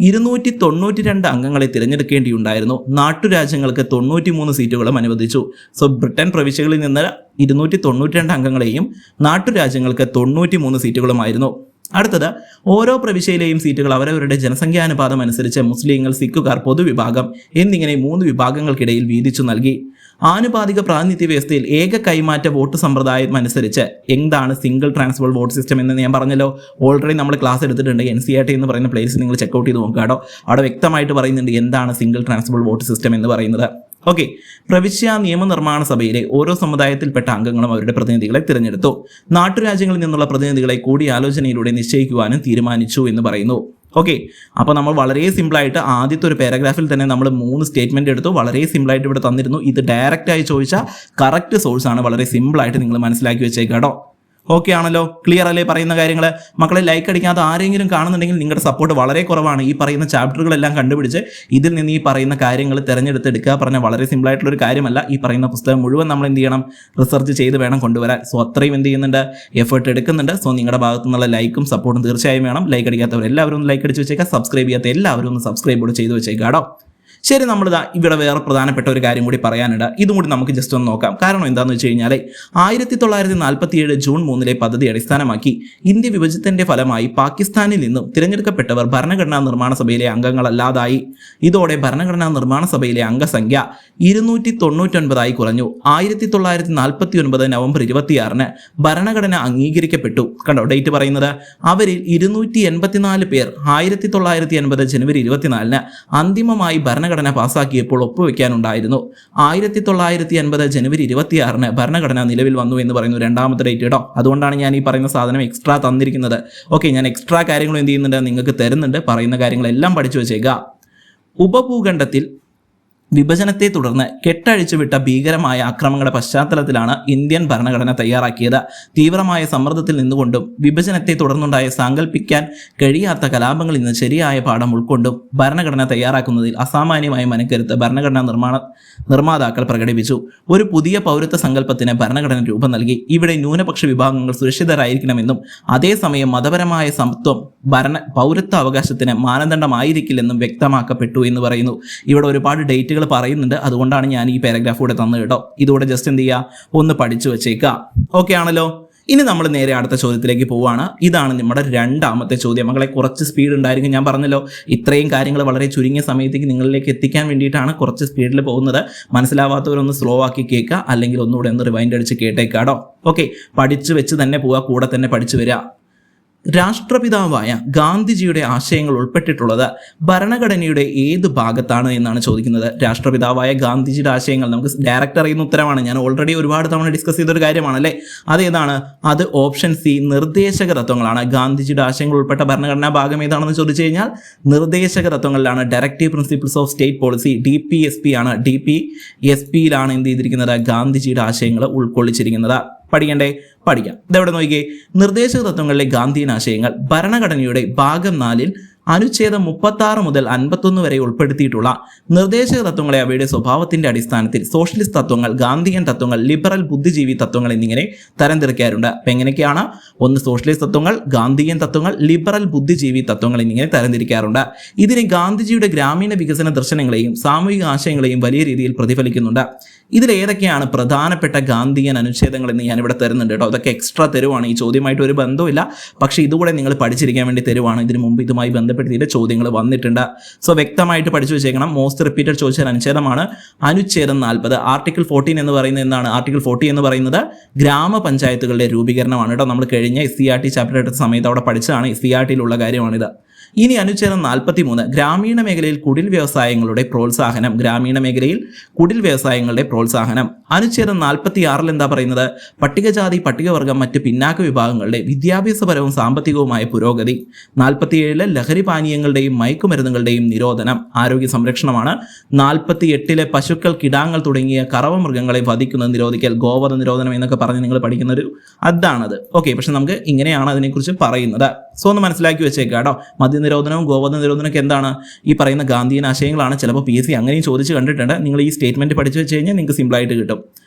292 അംഗങ്ങളെ തിരഞ്ഞെടുക്കേണ്ടിയുണ്ടായിരുന്നു. നാട്ടുരാജ്യങ്ങൾക്ക് 93 സീറ്റുകളും അനുവദിച്ചു. സോ ബ്രിട്ടൻ പ്രവിശ്യകളിൽ നിന്ന് 292 അംഗങ്ങളെയും നാട്ടുരാജ്യങ്ങൾക്ക് 93 സീറ്റുകളുമായിരുന്നു. അടുത്തത്, ഓരോ പ്രവിശ്യയിലെയും സീറ്റുകൾ അവരവരുടെ ജനസംഖ്യാനുപാതം അനുസരിച്ച് മുസ്ലിങ്ങൾ, സിഖുകാർ, പൊതുവിഭാഗം എന്നിങ്ങനെ 3 വിഭാഗങ്ങൾക്കിടയിൽ വീതിച്ചു നൽകി. ആനുപാതിക പ്രാതിനിധ്യ വ്യവസ്ഥയിൽ ഏക കൈമാറ്റ വോട്ട് സമ്പ്രദായം അനുസരിച്ച് എന്താണ് സിംഗിൾ ട്രാൻസ്ഫർ വോട്ട് സിസ്റ്റം എന്ന് ഞാൻ പറഞ്ഞല്ലോ, ഓൾറെഡി നമ്മൾ ക്ലാസ് എടുത്തിട്ടുണ്ട്. NCERT എന്ന് പറയുന്ന പ്ലേസ് നിങ്ങൾ ചെക്കൗട്ട് ചെയ്ത് നോക്കുക കേട്ടോ. അവിടെ വ്യക്തമായിട്ട് പറയുന്നുണ്ട് എന്താണ് സിംഗിൾ ട്രാൻസ്ഫർ വോട്ട് സിസ്റ്റം എന്ന് പറയുന്നത്. ഓക്കെ, പ്രവിശ്യ നിയമനിർമ്മാണ സഭയിലെ ഓരോ സമുദായത്തിൽപ്പെട്ട അംഗങ്ങളും അവരുടെ പ്രതിനിധികളെ തിരഞ്ഞെടുത്തു. നാട്ടുരാജ്യങ്ങളിൽ നിന്നുള്ള പ്രതിനിധികളെ കൂടിയാലോചനയിലൂടെ നിശ്ചയിക്കുവാനും തീരുമാനിച്ചു എന്ന് പറയുന്നു. ഓക്കെ, അപ്പോൾ നമ്മൾ വളരെ സിമ്പിളായിട്ട് ആദ്യത്തെ ഒരു പാരഗ്രാഫിൽ തന്നെ നമ്മൾ 3 സ്റ്റേറ്റ്മെന്റ് എടുത്തു. വളരെ സിമ്പിളായിട്ട് ഇവിടെ തന്നിരുന്നു. ഇത് ഡയറക്റ്റായി ചോദിച്ച കറക്റ്റ് സോഴ്സാണ്. വളരെ സിമ്പിളായിട്ട് നിങ്ങൾ മനസ്സിലാക്കി വെച്ചേക്കാട്ടോ. ഓക്കെ ആണല്ലോ, ക്ലിയർ അല്ലേ പറയുന്ന കാര്യങ്ങൾ? മക്കളെ, ലൈക്ക് അടിക്കാതെ ആരെങ്കിലും കാണുന്നുണ്ടെങ്കിൽ നിങ്ങളുടെ സപ്പോർട്ട് വളരെ കുറവാണ്. ഈ പറയുന്ന ചാപ്റ്ററുകളെല്ലാം കണ്ടുപിടിച്ച് ഇതിൽ നിന്ന് ഈ പറയുന്ന കാര്യങ്ങൾ തിരഞ്ഞെടുത്തെടുക്കുക പറഞ്ഞാൽ വളരെ സിമ്പിളായിട്ടുള്ളൊരു കാര്യമല്ല. ഈ പറയുന്ന പുസ്തകം മുഴുവൻ നമ്മൾ എന്ത് ചെയ്യണം, റിസർച്ച് ചെയ്ത് വേണം കൊണ്ടുവരാൻ. സോ അത്രയും എന്ത് ചെയ്യുന്നുണ്ട്, എഫേർട്ട് എടുക്കുന്നുണ്ട്. സോ നിങ്ങളുടെ ഭാഗത്തു നിന്നുള്ള ലൈക്കും സപ്പോർട്ടും തീർച്ചയായും വേണം. ലൈക്ക് അടിക്കാത്തവർ എല്ലാവരും ഒന്ന് ലൈക്ക് അടിച്ച് വെച്ചേക്കാം. സബ്സ്ക്രൈബ് ചെയ്യാത്ത എല്ലാവരും ഒന്ന് സബ്സ്ക്രൈബ് കൂടെ ചെയ്ത് വെച്ചേക്കാടോ. ശരി, നമ്മളിതാ ഇവിടെ വേറെ പ്രധാനപ്പെട്ട ഒരു കാര്യം കൂടി പറയാനുണ്ട്. ഇതും കൂടി നമുക്ക് ജസ്റ്റ് ഒന്ന് നോക്കാം. കാരണം എന്താണെന്ന് വെച്ച് കഴിഞ്ഞാൽ 1947 ജൂൺ 3 പദ്ധതി അടിസ്ഥാനമാക്കി ഇന്ത്യ വിഭജനത്തിന്റെ ഫലമായി പാകിസ്ഥാനിൽ നിന്നും തിരഞ്ഞെടുക്കപ്പെട്ടവർ ഭരണഘടനാ നിർമ്മാണ സഭയിലെ അംഗങ്ങളല്ലാതായി. ഇതോടെ ഭരണഘടനാ നിർമ്മാണ സഭയിലെ അംഗസംഖ്യ 299 കുറഞ്ഞു. 1949 നവംബർ 26 ഭരണഘടന അംഗീകരിക്കപ്പെട്ടു. കണ്ടോ ഡേറ്റ് പറയുന്നത്. അവരിൽ 284 പേർ 1980 ജനുവരി 24 അന്തിമമായി ഭരണഘടന പാസാക്കിയപ്പോൾ ഒപ്പുവെക്കാനുണ്ടായിരുന്നു. 1980 ജനുവരി 26 ഭരണഘടന നിലവിൽ വന്നു എന്ന് പറയുന്നു. രണ്ടാമത്തെ ഡേറ്റ് കേട്ടോ. അതുകൊണ്ടാണ് ഞാൻ ഈ പറയുന്ന സാധനം എക്സ്ട്രാ തന്നിരിക്കുന്നത്. ഓക്കെ, ഞാൻ എക്സ്ട്രാ കാര്യങ്ങൾ എന്ത് ചെയ്യുന്നുണ്ട്, നിങ്ങൾക്ക് തരുന്നുണ്ട്. പറയുന്ന കാര്യങ്ങളെല്ലാം പഠിച്ചു വെച്ചേക്കുക. ഉപഭൂഖണ്ഡത്തിൽ വിഭജനത്തെ തുടർന്ന് കെട്ടഴിച്ചുവിട്ട ഭീകരമായ ആക്രമണങ്ങളുടെ പശ്ചാത്തലത്തിലാണ് ഇന്ത്യൻ ഭരണഘടന തയ്യാറാക്കിയത്. തീവ്രമായ സമ്മർദ്ദത്തിൽ നിന്നുകൊണ്ടും വിഭജനത്തെ തുടർന്നുണ്ടായ സാങ്കല്പിക്കാൻ കഴിയാത്ത കലാപങ്ങളിൽ നിന്ന് ശരിയായ പാഠം ഉൾക്കൊണ്ടും ഭരണഘടന തയ്യാറാക്കുന്നതിൽ അസാമാന്യമായ മനക്കരുത്ത് ഭരണഘടനാ നിർമ്മാതാക്കൾ പ്രകടിപ്പിച്ചു. ഒരു പുതിയ പൗരത്വ സങ്കല്പത്തിന് ഭരണഘടന രൂപം നൽകി. ഇവിടെ ന്യൂനപക്ഷ വിഭാഗങ്ങൾ സുരക്ഷിതരായിരിക്കണമെന്നും അതേസമയം മതപരമായ സമത്വം പൗരത്വ അവകാശത്തിന് മാനദണ്ഡമായിരിക്കില്ലെന്നും വ്യക്തമാക്കപ്പെട്ടു എന്ന് പറയുന്നു. ഇവിടെ ഒരുപാട് ഡേറ്റുകൾ പറയുന്നുണ്ട്. അതുകൊണ്ടാണ് ഞാൻ ഈ പാരഗ്രാഫ് കൂടെ തന്നു കേട്ടോ. ഇതുകൂടെ ജസ്റ്റ് എന്ത് ചെയ്യുക, ഒന്ന് പഠിച്ചു വെച്ചേക്കുക. ഓക്കെ ആണല്ലോ. ഇനി നമ്മൾ നേരെ അടുത്ത ചോദ്യത്തിലേക്ക് പോവുകയാണ്. ഇതാണ് നമ്മുടെ രണ്ടാമത്തെ ചോദ്യം. മക്കളെ, കുറച്ച് സ്പീഡ് ഉണ്ടായിരിക്കും. ഞാൻ പറഞ്ഞല്ലോ, ഇത്രയും കാര്യങ്ങൾ വളരെ ചുരുങ്ങിയ സമയത്തേക്ക് നിങ്ങളിലേക്ക് എത്തിക്കാൻ വേണ്ടിയിട്ടാണ് കുറച്ച് സ്പീഡിൽ പോകുന്നത്. മനസ്സിലാവാത്തവരൊന്ന് സ്ലോ ആക്കി കേൾക്കുക, അല്ലെങ്കിൽ ഒന്നുകൂടെ ഒന്ന് റിവൈൻഡ് അടിച്ച് കേട്ടേക്കാടോ. ഓക്കെ, പഠിച്ചു വെച്ച് തന്നെ പോവുക, കൂടെ തന്നെ പഠിച്ചു വരിക. രാഷ്ട്രപിതാവായ ഗാന്ധിജിയുടെ ആശയങ്ങൾ ഉൾപ്പെട്ടിട്ടുള്ളത് ഭരണഘടനയുടെ ഏത് ഭാഗത്താണ് എന്നാണ് ചോദിക്കുന്നത്. രാഷ്ട്രപിതാവായ ഗാന്ധിജിയുടെ ആശയങ്ങൾ നമുക്ക് ഡയറക്റ്റ് അറിയുന്ന ഉത്തരമാണ്. ഞാൻ ഓൾറെഡി ഒരുപാട് തവണ ഡിസ്കസ് ചെയ്തൊരു കാര്യമാണല്ലേ. അതേതാണ്? അത് ഓപ്ഷൻ സി, നിർദ്ദേശക തത്വങ്ങളാണ്. ഗാന്ധിജിയുടെ ആശയങ്ങൾ ഉൾപ്പെട്ട ഭരണഘടനാ ഭാഗം ഏതാണെന്ന് ചോദിച്ചു കഴിഞ്ഞാൽ നിർദ്ദേശക തത്വങ്ങളിലാണ്. Directive principles of state policy, DPSP ആണ്. DPSPയിലാണ് എന്ത് ചെയ്തിരിക്കുന്നത്, ഗാന്ധിജിയുടെ ആശയങ്ങൾ ഉൾക്കൊള്ളിച്ചിരിക്കുന്നത്. പഠിക്കണ്ടേ? പഠിക്കാം. ഇതെവിടെ നോക്കിയേ. നിർദ്ദേശക തത്വങ്ങളിലെ ഗാന്ധിയൻ ആശയങ്ങൾ ഭരണഘടനയുടെ ഭാഗം 4 അനുച്ഛേദം 36 മുതൽ 51 വരെ ഉൾപ്പെടുത്തിയിട്ടുള്ള നിർദ്ദേശക തത്വങ്ങളെ അവയുടെ സ്വഭാവത്തിന്റെ അടിസ്ഥാനത്തിൽ സോഷ്യലിസ്റ്റ് തത്വങ്ങൾ, ഗാന്ധിയൻ തത്വങ്ങൾ, ലിബറൽ ബുദ്ധിജീവി തത്വങ്ങൾ എന്നിങ്ങനെ തരംതിരിക്കാറുണ്ട്. അപ്പം എങ്ങനെയൊക്കെയാണ്? ഒന്ന് സോഷ്യലിസ്റ്റ് തത്വങ്ങൾ, ഗാന്ധിയൻ തത്വങ്ങൾ, ലിബറൽ ബുദ്ധിജീവി തത്വങ്ങൾ എന്നിങ്ങനെ തരംതിരിക്കാറുണ്ട്. ഇതിന് ഗാന്ധിജിയുടെ ഗ്രാമീണ വികസന ദർശനങ്ങളെയും സാമൂഹിക ആശയങ്ങളെയും വലിയ രീതിയിൽ പ്രതിഫലിക്കുന്നുണ്ട്. ഇതിലേതൊക്കെയാണ് പ്രധാനപ്പെട്ട ഗാന്ധിയൻ അനുച്ഛേദങ്ങൾ എന്ന് ഞാനിവിടെ തരുന്നുണ്ട് കേട്ടോ. അതൊക്കെ എക്സ്ട്രാ തരുവാണ്. ഈ ചോദ്യമായിട്ട് ഒരു ബന്ധമില്ല, പക്ഷേ ഇതുകൂടെ നിങ്ങൾ പഠിച്ചിരിക്കാൻ വേണ്ടി തരുവാണ്. ഇതിനു മുമ്പ് ഇതുമായി ബന്ധപ്പെടുത്തിയിട്ട് ചോദ്യങ്ങൾ വന്നിട്ടുണ്ട്. സോ വ്യക്തമായിട്ട് പഠിച്ചു വെച്ചേക്കണം. മോസ്റ്റ് റിപ്പീറ്റഡ് ചോദിച്ച അനുച്ഛേദമാണ് അനുച്ഛേദം 40. ആർട്ടിക്കിൾ 14 എന്ന് പറയുന്നത് എന്താണ്? ആർട്ടിക്കിൾ 40 എന്ന് പറയുന്നത് ഗ്രാമപഞ്ചായത്തുകളുടെ രൂപീകരണമാണ് കേട്ടോ. നമ്മൾ കഴിഞ്ഞ SCERT ചാപ്റ്റർ എടുത്ത സമയത്ത് അവിടെ പഠിച്ചതാണ്. SCERTയിലുള്ള കാര്യമാണിത്. ഇനി അനുച്ഛേദം 43 ഗ്രാമീണ മേഖലയിൽ കുടിൽ വ്യവസായങ്ങളുടെ പ്രോത്സാഹനം. ഗ്രാമീണ മേഖലയിൽ കുടിൽ വ്യവസായങ്ങളുടെ പ്രോത്സാഹനം. അനുച്ഛേദം 46 എന്താ പറയുന്നത്? പട്ടികജാതി, പട്ടികവർഗം, മറ്റ് പിന്നാക്ക വിഭാഗങ്ങളുടെ വിദ്യാഭ്യാസപരവും സാമ്പത്തികവുമായ പുരോഗതി. 47 ലഹരി പാനീയങ്ങളുടെയും മയക്കുമരുന്നുകളുടെയും നിരോധനം, ആരോഗ്യ സംരക്ഷണമാണ്. 48 പശുക്കൾ, കിടാങ്ങൾ തുടങ്ങിയ കറവ മൃഗങ്ങളെ വധിക്കുന്നത് നിരോധിക്കൽ, ഗോവധ നിരോധനം എന്നൊക്കെ പറഞ്ഞ് നിങ്ങൾ പഠിക്കുന്ന ഒരു അതാണത്. ഓക്കെ, പക്ഷെ നമുക്ക് ഇങ്ങനെയാണ് അതിനെക്കുറിച്ച് പറയുന്നത്. സോ ഒന്ന് മനസ്സിലാക്കി വെച്ചേക്കാം കേട്ടോ. മദ്യനിരോധനവും ഗോവധ നിരോധനമൊക്കെ എന്താണ്? ഈ പറയുന്ന ഗാന്ധിയൻ ആശയങ്ങളാണ്. ചിലപ്പോൾ PSC അങ്ങനെയും ചോദിച്ച് കണ്ടിട്ടുണ്ട്. നിങ്ങൾ ഈ സ്റ്റേറ്റ്മെന്റ് പഠിച്ചു വെച്ച് കഴിഞ്ഞാൽ നിങ്ങൾക്ക് സിമ്പിളായിട്ട് കിട്ടും.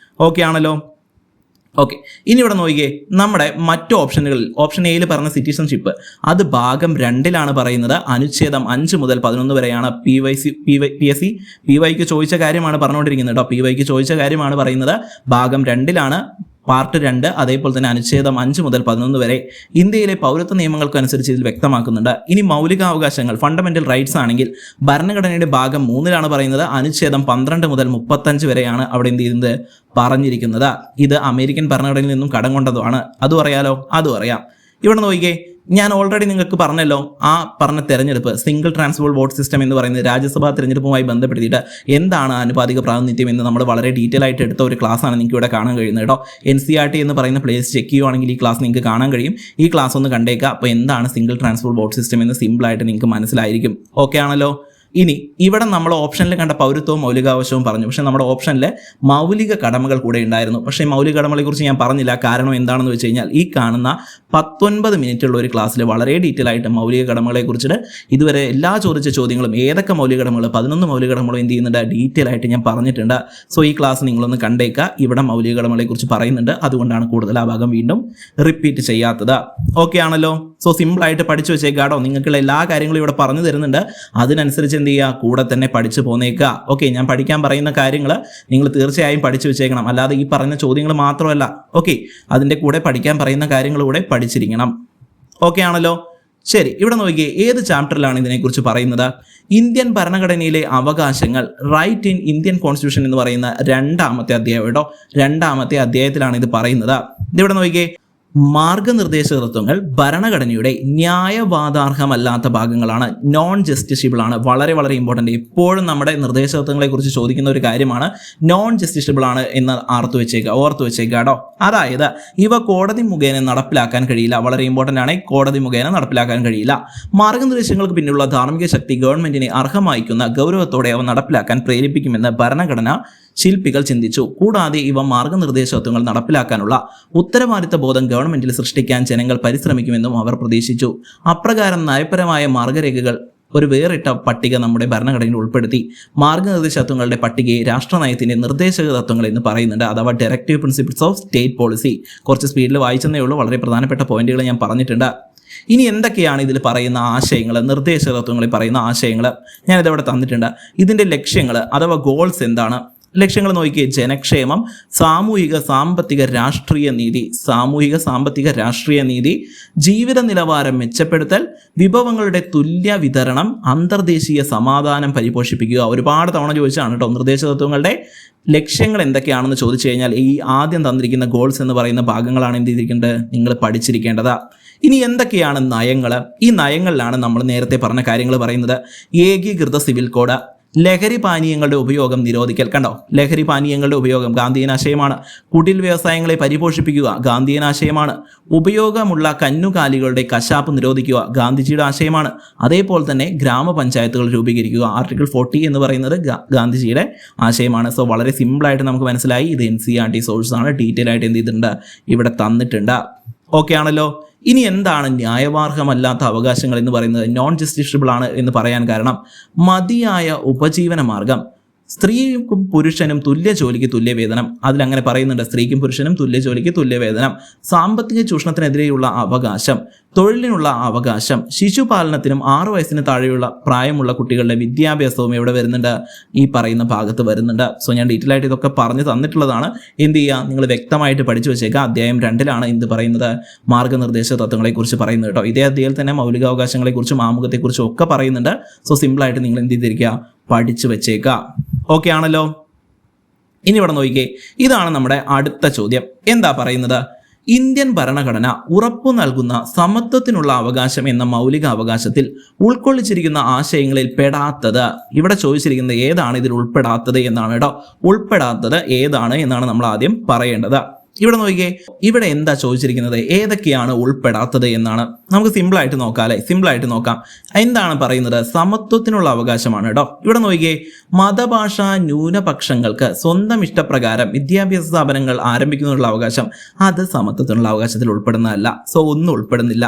ഓക്കെ ആണല്ലോ. ഓക്കെ, ഇനി ഇവിടെ നോക്കിയേ. നമ്മുടെ മറ്റു ഓപ്ഷനുകളിൽ ഓപ്ഷൻ എയിൽ പറഞ്ഞ സിറ്റിസൺഷിപ്പ് അത് ഭാഗം 2 പറയുന്നത്. അനുച്ഛേദം 5 മുതൽ 11 വരെയാണ്. PSC PYക്ക് ചോദിച്ച കാര്യമാണ് പറഞ്ഞുകൊണ്ടിരിക്കുന്നത് കേട്ടോ. PYക്ക് ചോദിച്ച കാര്യമാണ് പറയുന്നത്. ഭാഗം 2 പാർട്ട് 2, അതേപോലെ തന്നെ അനുച്ഛേദം 5 മുതൽ 11 വരെ ഇന്ത്യയിലെ പൗരത്വ നിയമങ്ങൾക്കനുസരിച്ച് ഇതിൽ വ്യക്തമാക്കുന്നുണ്ട്. ഇനി മൗലികാവകാശങ്ങൾ, ഫണ്ടമെന്റൽ റൈറ്റ്സ് ആണെങ്കിൽ ഭരണഘടനയുടെ ഭാഗം 3 പറയുന്നത്. അനുച്ഛേദം 12 മുതൽ 35 വരെയാണ് അവിടെ എന്ത് ചെയ്യുന്നത്, പറഞ്ഞിരിക്കുന്നത്. ഇത് അമേരിക്കൻ ഭരണഘടനയിൽ നിന്നും കടം കൊണ്ടതാണ്. അതും അറിയാലോ, അതും അറിയാം. ഇവിടെ നോക്കിക്കേ, ഞാൻ ഓൾറെഡി നിങ്ങൾക്ക് പറഞ്ഞല്ലോ, ആ പറഞ്ഞ തെരഞ്ഞെടുപ്പ് സിംഗിൾ ട്രാൻസ്ഫർ വോട്ട് സിസ്റ്റം എന്ന് പറയുന്നത് രാജ്യസഭാ തെരഞ്ഞെടുപ്പുമായി ബന്ധപ്പെടുത്തിയിട്ട് എന്താണ് ആനുപാതിക പ്രാതിനിധ്യം എന്ന് നമ്മൾ വളരെ ഡീറ്റെയിൽ ആയിട്ട് എടുത്ത ഒരു ക്ലാസ്സാണ് നിങ്ങൾക്ക് ഇവിടെ കാണാൻ കഴിയുന്നത് കേട്ടോ. NCERT എന്ന് പറയുന്ന പ്ലേസ് ചെക്ക് ചെയ്യുവാണെങ്കിൽ ഈ ക്ലാസ് നിങ്ങൾക്ക് കാണാൻ കഴിയും. ഈ ക്ലാസ് ഒന്ന് കണ്ടേക്കുക. അപ്പോൾ എന്താണ് സിംഗിൾ ട്രാൻസ്ഫർ വോട്ട് സിസ്റ്റം എന്ന് സിമ്പിളായിട്ട് നിങ്ങൾക്ക് മനസ്സിലായിരിക്കും. ഓക്കെ ആണല്ലോ. ഇനി ഇവിടെ നമ്മൾ ഓപ്ഷനിൽ കണ്ട പൗരത്വവും മൗലികാവകാശവും പറഞ്ഞു. പക്ഷേ നമ്മുടെ ഓപ്ഷനിൽ മൗലിക കടമകൾ കൂടെ ഉണ്ടായിരുന്നു. പക്ഷേ മൗലിക കടമകളെ കുറിച്ച് ഞാൻ പറഞ്ഞില്ല. കാരണം എന്താണെന്ന് വെച്ച് കഴിഞ്ഞാൽ ഈ കാണുന്ന 19 മിനിറ്റുള്ള ഒരു ക്ലാസ്സിൽ വളരെ ഡീറ്റെയിൽ ആയിട്ട് മൗലിക കടമകളെ കുറിച്ചിട്ട് ഇതുവരെ എല്ലാ ചോദിച്ച ചോദ്യങ്ങളും ഏതൊക്കെ മൗലിക കടമകൾ 11 മൗലിക കടമകളും എന്ത് ചെയ്യുന്നുണ്ട്, ഡീറ്റെയിൽ ആയിട്ട് ഞാൻ പറഞ്ഞിട്ടുണ്ട്. സോ ഈ ക്ലാസ് നിങ്ങളൊന്ന് കണ്ടേക്കുക. ഇവിടെ മൗലിക കടമകളെ കുറിച്ച് പറയുന്നുണ്ട്. അതുകൊണ്ടാണ് കൂടുതൽ ആ ഭാഗം വീണ്ടും റിപ്പീറ്റ് ചെയ്യാത്തത്. ഓക്കെ ആണല്ലോ. സോ സിമ്പിളായിട്ട് പഠിച്ചു വെച്ചേക്കാടോ. നിങ്ങൾക്കുള്ള എല്ലാ കാര്യങ്ങളും ഇവിടെ പറഞ്ഞു തരുന്നുണ്ട്. അതിനനുസരിച്ച് എന്ത് ചെയ്യുക, കൂടെ തന്നെ പഠിച്ചു പോന്നേക്കുക. ഓക്കെ, ഞാൻ പഠിക്കാൻ പറയുന്ന കാര്യങ്ങൾ നിങ്ങൾ തീർച്ചയായും പഠിച്ചു വെച്ചേക്കണം. അല്ലാതെ ഈ പറഞ്ഞ ചോദ്യങ്ങൾ മാത്രമല്ല, ഓക്കെ, അതിൻ്റെ കൂടെ പഠിക്കാൻ പറയുന്ന കാര്യങ്ങൾ കൂടെ പഠിച്ചിരിക്കണം. ഓക്കെ ആണല്ലോ? ശരി, ഇവിടെ നോക്കിയേ, ഏത് ചാപ്റ്ററിലാണ് ഇതിനെക്കുറിച്ച് പറയുന്നത്? ഇന്ത്യൻ ഭരണഘടനയിലെ അവകാശങ്ങൾ, റൈറ്റ് ഇൻ ഇന്ത്യൻ കോൺസ്റ്റിറ്റ്യൂഷൻ എന്ന് പറയുന്ന 2ാമത്തെ അധ്യായം കേട്ടോ. 2ാമത്തെ അധ്യായത്തിലാണ് ഇത് പറയുന്നത്. ഇതിവിടെ നോക്കിയേ, മാർഗനിർദ്ദേശ തത്വങ്ങൾ ഭരണഘടനയുടെ ന്യായവാദാർഹമല്ലാത്ത ഭാഗങ്ങളാണ്, നോൺ ജസ്റ്റിഷ്യബിൾ ആണ്. വളരെ വളരെ ഇമ്പോർട്ടൻ്റ്, എപ്പോഴും നമ്മുടെ നിർദ്ദേശ തത്വങ്ങളെ കുറിച്ച് ചോദിക്കുന്ന ഒരു കാര്യമാണ് നോൺ ജസ്റ്റിഷ്യബിൾ ആണ് എന്ന് ഓർത്തു വെച്ചേക്കുക കേട്ടോ. അതായത് ഇവ കോടതി മുഖേന നടപ്പിലാക്കാൻ കഴിയില്ല. വളരെ ഇമ്പോർട്ടൻ്റ് ആണ്, കോടതി മുഖേന നടപ്പിലാക്കാൻ കഴിയില്ല. മാർഗനിർദ്ദേശങ്ങൾക്ക് പിന്നിലുള്ള ധാർമ്മിക ശക്തി ഗവൺമെന്റിനെ അർഹമായിക്കുന്ന ഗൗരവത്തോടെ അവ നടപ്പിലാക്കാൻ പ്രേരിപ്പിക്കുമെന്ന് ഭരണഘടന ശില്പികൾ ചിന്തിച്ചു. കൂടാതെ ഇവ മാർഗനിർദ്ദേശ തത്വങ്ങൾ നടപ്പിലാക്കാനുള്ള ഉത്തരവാദിത്ത ബോധം ഗവൺമെന്റിൽ സൃഷ്ടിക്കാൻ ജനങ്ങൾ പരിശ്രമിക്കുമെന്നും അവർ പ്രതീക്ഷിച്ചു. അപ്രകാരം നയപരമായ മാർഗരേഖകൾ ഒരു വേറിട്ട പട്ടിക നമ്മുടെ ഭരണഘടനയിൽ ഉൾപ്പെടുത്തി. മാർഗനിർദ്ദേശ തത്വങ്ങളുടെ പട്ടികയെ രാഷ്ട്രനയത്തിന്റെ നിർദ്ദേശക തത്വങ്ങൾ എന്ന് പറയുന്നുണ്ട്, അഥവാ directive principles of state policy. കുറച്ച് സ്പീഡിൽ വായിച്ചെന്നേ ഉള്ളൂ, വളരെ പ്രധാനപ്പെട്ട പോയിന്റുകൾ ഞാൻ പറഞ്ഞിട്ടുണ്ട്. ഇനി എന്തൊക്കെയാണ് ഇതിൽ പറയുന്ന ആശയങ്ങൾ, നിർദ്ദേശക തത്വങ്ങളിൽ പറയുന്ന ആശയങ്ങൾ ഞാനിതവിടെ തന്നിട്ടുണ്ട്. ഇതിൻ്റെ ലക്ഷ്യങ്ങൾ അഥവാ ഗോൾസ് എന്താണ്? ലക്ഷ്യങ്ങൾ നോക്കിയേ, ജനക്ഷേമം, സാമൂഹിക സാമ്പത്തിക രാഷ്ട്രീയ നീതി, ജീവിത നിലവാരം മെച്ചപ്പെടുത്തൽ, വിഭവങ്ങളുടെ തുല്യ വിതരണം, അന്തർദേശീയ സമാധാനം പരിപോഷിപ്പിക്കുക. ഒരുപാട് തവണ ചോദിച്ചാണ് കേട്ടോ. നിർദ്ദേശ തത്വങ്ങളുടെ ലക്ഷ്യങ്ങൾ എന്തൊക്കെയാണെന്ന് ചോദിച്ചു കഴിഞ്ഞാൽ ഈ ആദ്യം തന്നിരിക്കുന്ന ഗോൾസ് എന്ന് പറയുന്ന ഭാഗങ്ങളാണ് എന്ത് ചെയ്തിരിക്കേണ്ടത്, നിങ്ങൾ പഠിച്ചിരിക്കേണ്ടത്. ഇനി എന്തൊക്കെയാണ് നയങ്ങൾ? ഈ നയങ്ങളിലാണ് നമ്മൾ നേരത്തെ പറഞ്ഞ കാര്യങ്ങൾ പറയുന്നത്. ഏകീകൃത സിവിൽ കോഡ്, ലഹരി പാനീയങ്ങളുടെ ഉപയോഗം നിരോധിക്കൽ. കണ്ടോ, ലഹരി പാനീയങ്ങളുടെ ഉപയോഗം ഗാന്ധിയൻ ആശയമാണ്. കുടിൽ വ്യവസായങ്ങളെ പരിപോഷിപ്പിക്കുക ഗാന്ധിയൻ ആശയമാണ്. ഉപയോഗമുള്ള കന്നുകാലികളുടെ കശാപ്പ് നിരോധിക്കുക ഗാന്ധിജിയുടെ ആശയമാണ്. അതേപോലെ തന്നെ ഗ്രാമപഞ്ചായത്തുകൾ രൂപീകരിക്കുക, ആർട്ടിക്കിൾ 40 എന്ന് പറയുന്നത് ഗാന്ധിജിയുടെ ആശയമാണ്. സോ വളരെ സിമ്പിളായിട്ട് നമുക്ക് മനസ്സിലായി, ഇത് NCERT സോഴ്സ് ആണ്. ഡീറ്റെയിൽ ആയിട്ട് എന്ത് ചെയ്തിട്ടുണ്ട്, ഇവിടെ തന്നിട്ടുണ്ട്. ഓക്കെ ആണല്ലോ? ഇനി എന്താണ് ന്യായവാർഹമല്ലാത്ത അവകാശങ്ങൾ എന്ന് പറയുന്നത്? നോൺ ജസ്റ്റിഷ്യബിൾ ആണ് എന്ന് പറയാൻ കാരണം മതിയായ ഉപജീവന മാർഗം, സ്ത്രീക്കും പുരുഷനും തുല്യ ജോലിക്ക് തുല്യ വേതനം. അതിലങ്ങനെ പറയുന്നുണ്ട്, സ്ത്രീക്കും പുരുഷനും തുല്യ ജോലിക്ക് തുല്യ വേതനം. സാമ്പത്തിക ചൂഷണത്തിനെതിരെയുള്ള അവകാശം, തൊഴിലിനുള്ള അവകാശം, ശിശുപാലനത്തിനും 6 വയസ്സിന് താഴെയുള്ള പ്രായമുള്ള കുട്ടികളുടെ വിദ്യാഭ്യാസവും ഇവിടെ വരുന്നുണ്ട്, ഈ പറയുന്ന ഭാഗത്ത് വരുന്നുണ്ട്. സോ ഞാൻ ഡീറ്റെയിൽ ആയിട്ട് ഇതൊക്കെ പറഞ്ഞു തന്നിട്ടുള്ളതാണ്. എന്ത് ചെയ്യുക, നിങ്ങൾ വ്യക്തമായിട്ട് പഠിച്ചു വെച്ചേക്കുക. അധ്യായം 2ലാണ് എന്ത് പറയുന്നത്, മാർഗനിർദ്ദേശ തത്വങ്ങളെക്കുറിച്ച് പറയുന്നത് കേട്ടോ. ഇതേ അധ്യായത്തിൽ തന്നെ മൗലികാവകാശങ്ങളെക്കുറിച്ചും ആമുഖത്തെക്കുറിച്ചും ഒക്കെ പറയുന്നുണ്ട്. സോ സിമ്പിളായിട്ട് നിങ്ങൾ എന്ത് ചെയ്തിരിക്കുക, പഠിച്ചു വെച്ചേക്കുക. ഓക്കെ ആണല്ലോ? ഇനി ഇവിടെ നോക്കിക്കേ, ഇതാണ് നമ്മുടെ അടുത്ത ചോദ്യം. എന്താ പറയുന്നത്? ഇന്ത്യൻ ഭരണഘടന ഉറപ്പു നൽകുന്ന സമത്വത്തിനുള്ള അവകാശം എന്ന മൗലിക അവകാശത്തിൽ ഉൾക്കൊള്ളിച്ചിരിക്കുന്ന ആശയങ്ങളിൽ പെടാത്തത്, ഇവിടെ ചോദിച്ചിരിക്കുന്നത് ഏതാണ് ഇതിൽ ഉൾപ്പെടാത്തത് എന്നാണ് കേട്ടോ. ഉൾപ്പെടാത്തത് ഏതാണ് എന്നാണ് നമ്മൾ ആദ്യം പറയേണ്ടത്. ഇവിടെ നോക്കിയേ, ഇവിടെ എന്താ ചോദിച്ചിരിക്കുന്നത്, ഏതൊക്കെയാണ് ഉൾപ്പെടാത്തത് എന്നാണ്. നമുക്ക് സിമ്പിളായിട്ട് നോക്കാം. എന്താണ് പറയുന്നത്? സമത്വത്തിനുള്ള അവകാശമാണ് കേട്ടോ. ഇവിടെ നോക്കിയേ, മതഭാഷാ ന്യൂനപക്ഷങ്ങൾക്ക് സ്വന്തം ഇഷ്ടപ്രകാരം വിദ്യാഭ്യാസ സ്ഥാപനങ്ങൾ ആരംഭിക്കുന്നതിനുള്ള അവകാശം, അത് സമത്വത്തിനുള്ള അവകാശത്തിൽ ഉൾപ്പെടുന്നതല്ല. സോ ഒന്നും ഉൾപ്പെടുന്നില്ല.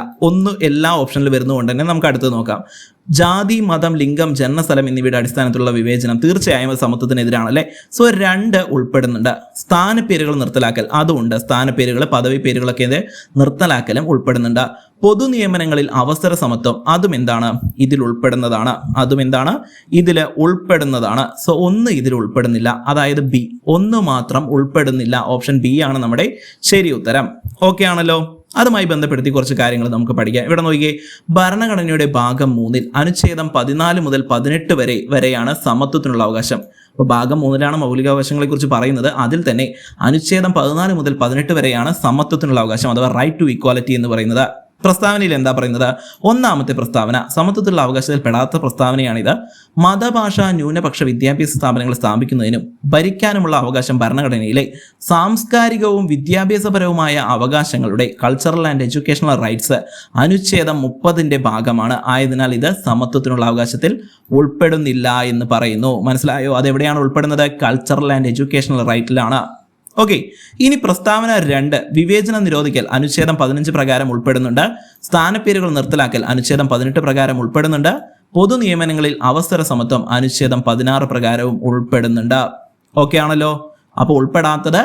എല്ലാ ഓപ്ഷനിൽ വരുന്നതുകൊണ്ട് തന്നെ നമുക്ക് അടുത്ത് നോക്കാം. ജാതി, മതം, ലിംഗം, ജനനസ്ഥലം എന്നിവയുടെ അടിസ്ഥാനത്തിലുള്ള വിവേചനം തീർച്ചയായും സമത്വത്തിനെതിരാണ് അല്ലേ. സോ 2 ഉൾപ്പെടുന്നുണ്ട്. സ്ഥാനപ്പേരുകൾ നിർത്തലാക്കൽ, അതുണ്ട്. സ്ഥാനപ്പേരുകൾ, പദവി പേരുകളൊക്കെ നിർത്തലാക്കലും ഉൾപ്പെടുന്നുണ്ട്. പൊതു നിയമനങ്ങളിൽ അവസര സമത്വം, അതും എന്താണ്, ഇതിൽ ഉൾപ്പെടുന്നതാണ്. സോ 1 ഇതിൽ ഉൾപ്പെടുന്നില്ല, അതായത് B. 1 മാത്രം ഉൾപ്പെടുന്നില്ല. ഓപ്ഷൻ B ആണ് നമ്മുടെ ശരി ഉത്തരം. ഓക്കെ ആണല്ലോ? അതുമായി ബന്ധപ്പെടുത്തി കുറച്ച് കാര്യങ്ങൾ നമുക്ക് പഠിക്കാം. ഇവിടെ നോക്കിയേ, ഭരണഘടനയുടെ ഭാഗം 3-ൽ അനുച്ഛേദം 14 മുതൽ 18 വരെയാണ് സമത്വത്തിനുള്ള അവകാശം. അപ്പോൾ ഭാഗം 3-ലാണ് മൗലികാവകാശങ്ങളെ കുറിച്ച് പറയുന്നത്. അതിൽ തന്നെ അനുച്ഛേദം 14 മുതൽ 18 വരെയാണ് സമത്വത്തിനുള്ള അവകാശം, അഥവാ റൈറ്റ് ടു ഇക്വാലിറ്റി എന്ന് പറയുന്നത്. പ്രസ്താവനയിൽ എന്താ പറയുന്നത്? 1-ാമത്തെ പ്രസ്താവന സമത്വത്തിലുള്ള അവകാശത്തിൽ പെടാത്ത പ്രസ്താവനയാണിത്. മതഭാഷാ ന്യൂനപക്ഷ വിദ്യാഭ്യാസ സ്ഥാപനങ്ങൾ സ്ഥാപിക്കുന്നതിനും ഭരിക്കാനുമുള്ള അവകാശം ഭരണഘടനയിലെ സാംസ്കാരികവും വിദ്യാഭ്യാസപരവുമായ അവകാശങ്ങളുടെ കൾച്ചറൽ ആൻഡ് എഡ്യൂക്കേഷണൽ റൈറ്റ്സ് അനുച്ഛേദം 30-ന്റെ ഭാഗമാണ്. ആയതിനാൽ ഇത് സമത്വത്തിനുള്ള അവകാശത്തിൽ ഉൾപ്പെടുന്നില്ല എന്ന് പറയുന്നു. മനസ്സിലായോ? അതെവിടെയാണ് ഉൾപ്പെടുന്നത്? കൾച്ചറൽ ആൻഡ് എഡ്യൂക്കേഷണൽ റൈറ്റിലാണ്. ഓക്കെ, ഇനി പ്രസ്താവന 2, വിവേചനം നിരോധിക്കൽ അനുച്ഛേദം 15 പ്രകാരം ഉൾപ്പെടുന്നുണ്ട്. സ്ഥാനപ്പേരുകൾ നിർത്തലാക്കൽ അനുച്ഛേദം 18 പ്രകാരം ഉൾപ്പെടുന്നുണ്ട്. പൊതു നിയമനങ്ങളിൽ അവസര സമത്വം അനുച്ഛേദം 16 പ്രകാരവും ഉൾപ്പെടുന്നുണ്ട്. ഓക്കെ ആണല്ലോ? അപ്പോൾ ഉൾപ്പെടാത്തത്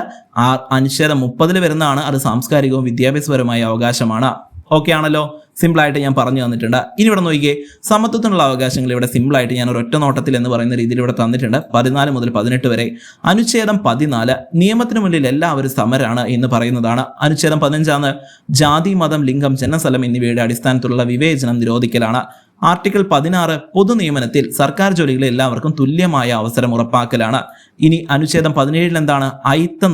അനുച്ഛേദം 30-ൽ വരുന്നതാണ്. അത് സാംസ്കാരികവും വിദ്യാഭ്യാസപരമായ അവകാശമാണ്. ഓക്കെ ആണല്ലോ? സിമ്പിളായിട്ട് ഞാൻ പറഞ്ഞു തന്നിട്ടുണ്ട്. ഇനി ഇവിടെ നോക്കിയേ, സമത്വത്തിനുള്ള അവകാശങ്ങൾ ഇവിടെ സിമ്പിളായിട്ട് ഞാൻ ഒരൊറ്റ നോട്ടത്തിൽ എന്ന് പറയുന്ന രീതിയിൽ ഇവിടെ തന്നിട്ടുണ്ട്. 14 മുതൽ 18 വരെ. അനുച്ഛേദം 14 നിയമത്തിന് മുന്നിൽ എല്ലാവരും സമരാണ് എന്ന് പറയുന്നതാണ്. അനുച്ഛേദം 15 ജാതി, മതം, ലിംഗം, ജനനസ്ഥലം എന്നിവയുടെ അടിസ്ഥാനത്തിലുള്ള വിവേചനം നിരോധിക്കലാണ്. ആർട്ടിക്കിൾ 16 പൊതു നിയമനത്തിൽ സർക്കാർ ജോലികളിൽ എല്ലാവർക്കും തുല്യമായ അവസരം ഉറപ്പാക്കലാണ്. ഇനി അനുച്ഛേദം 17 എന്താണ്? അയിത്ത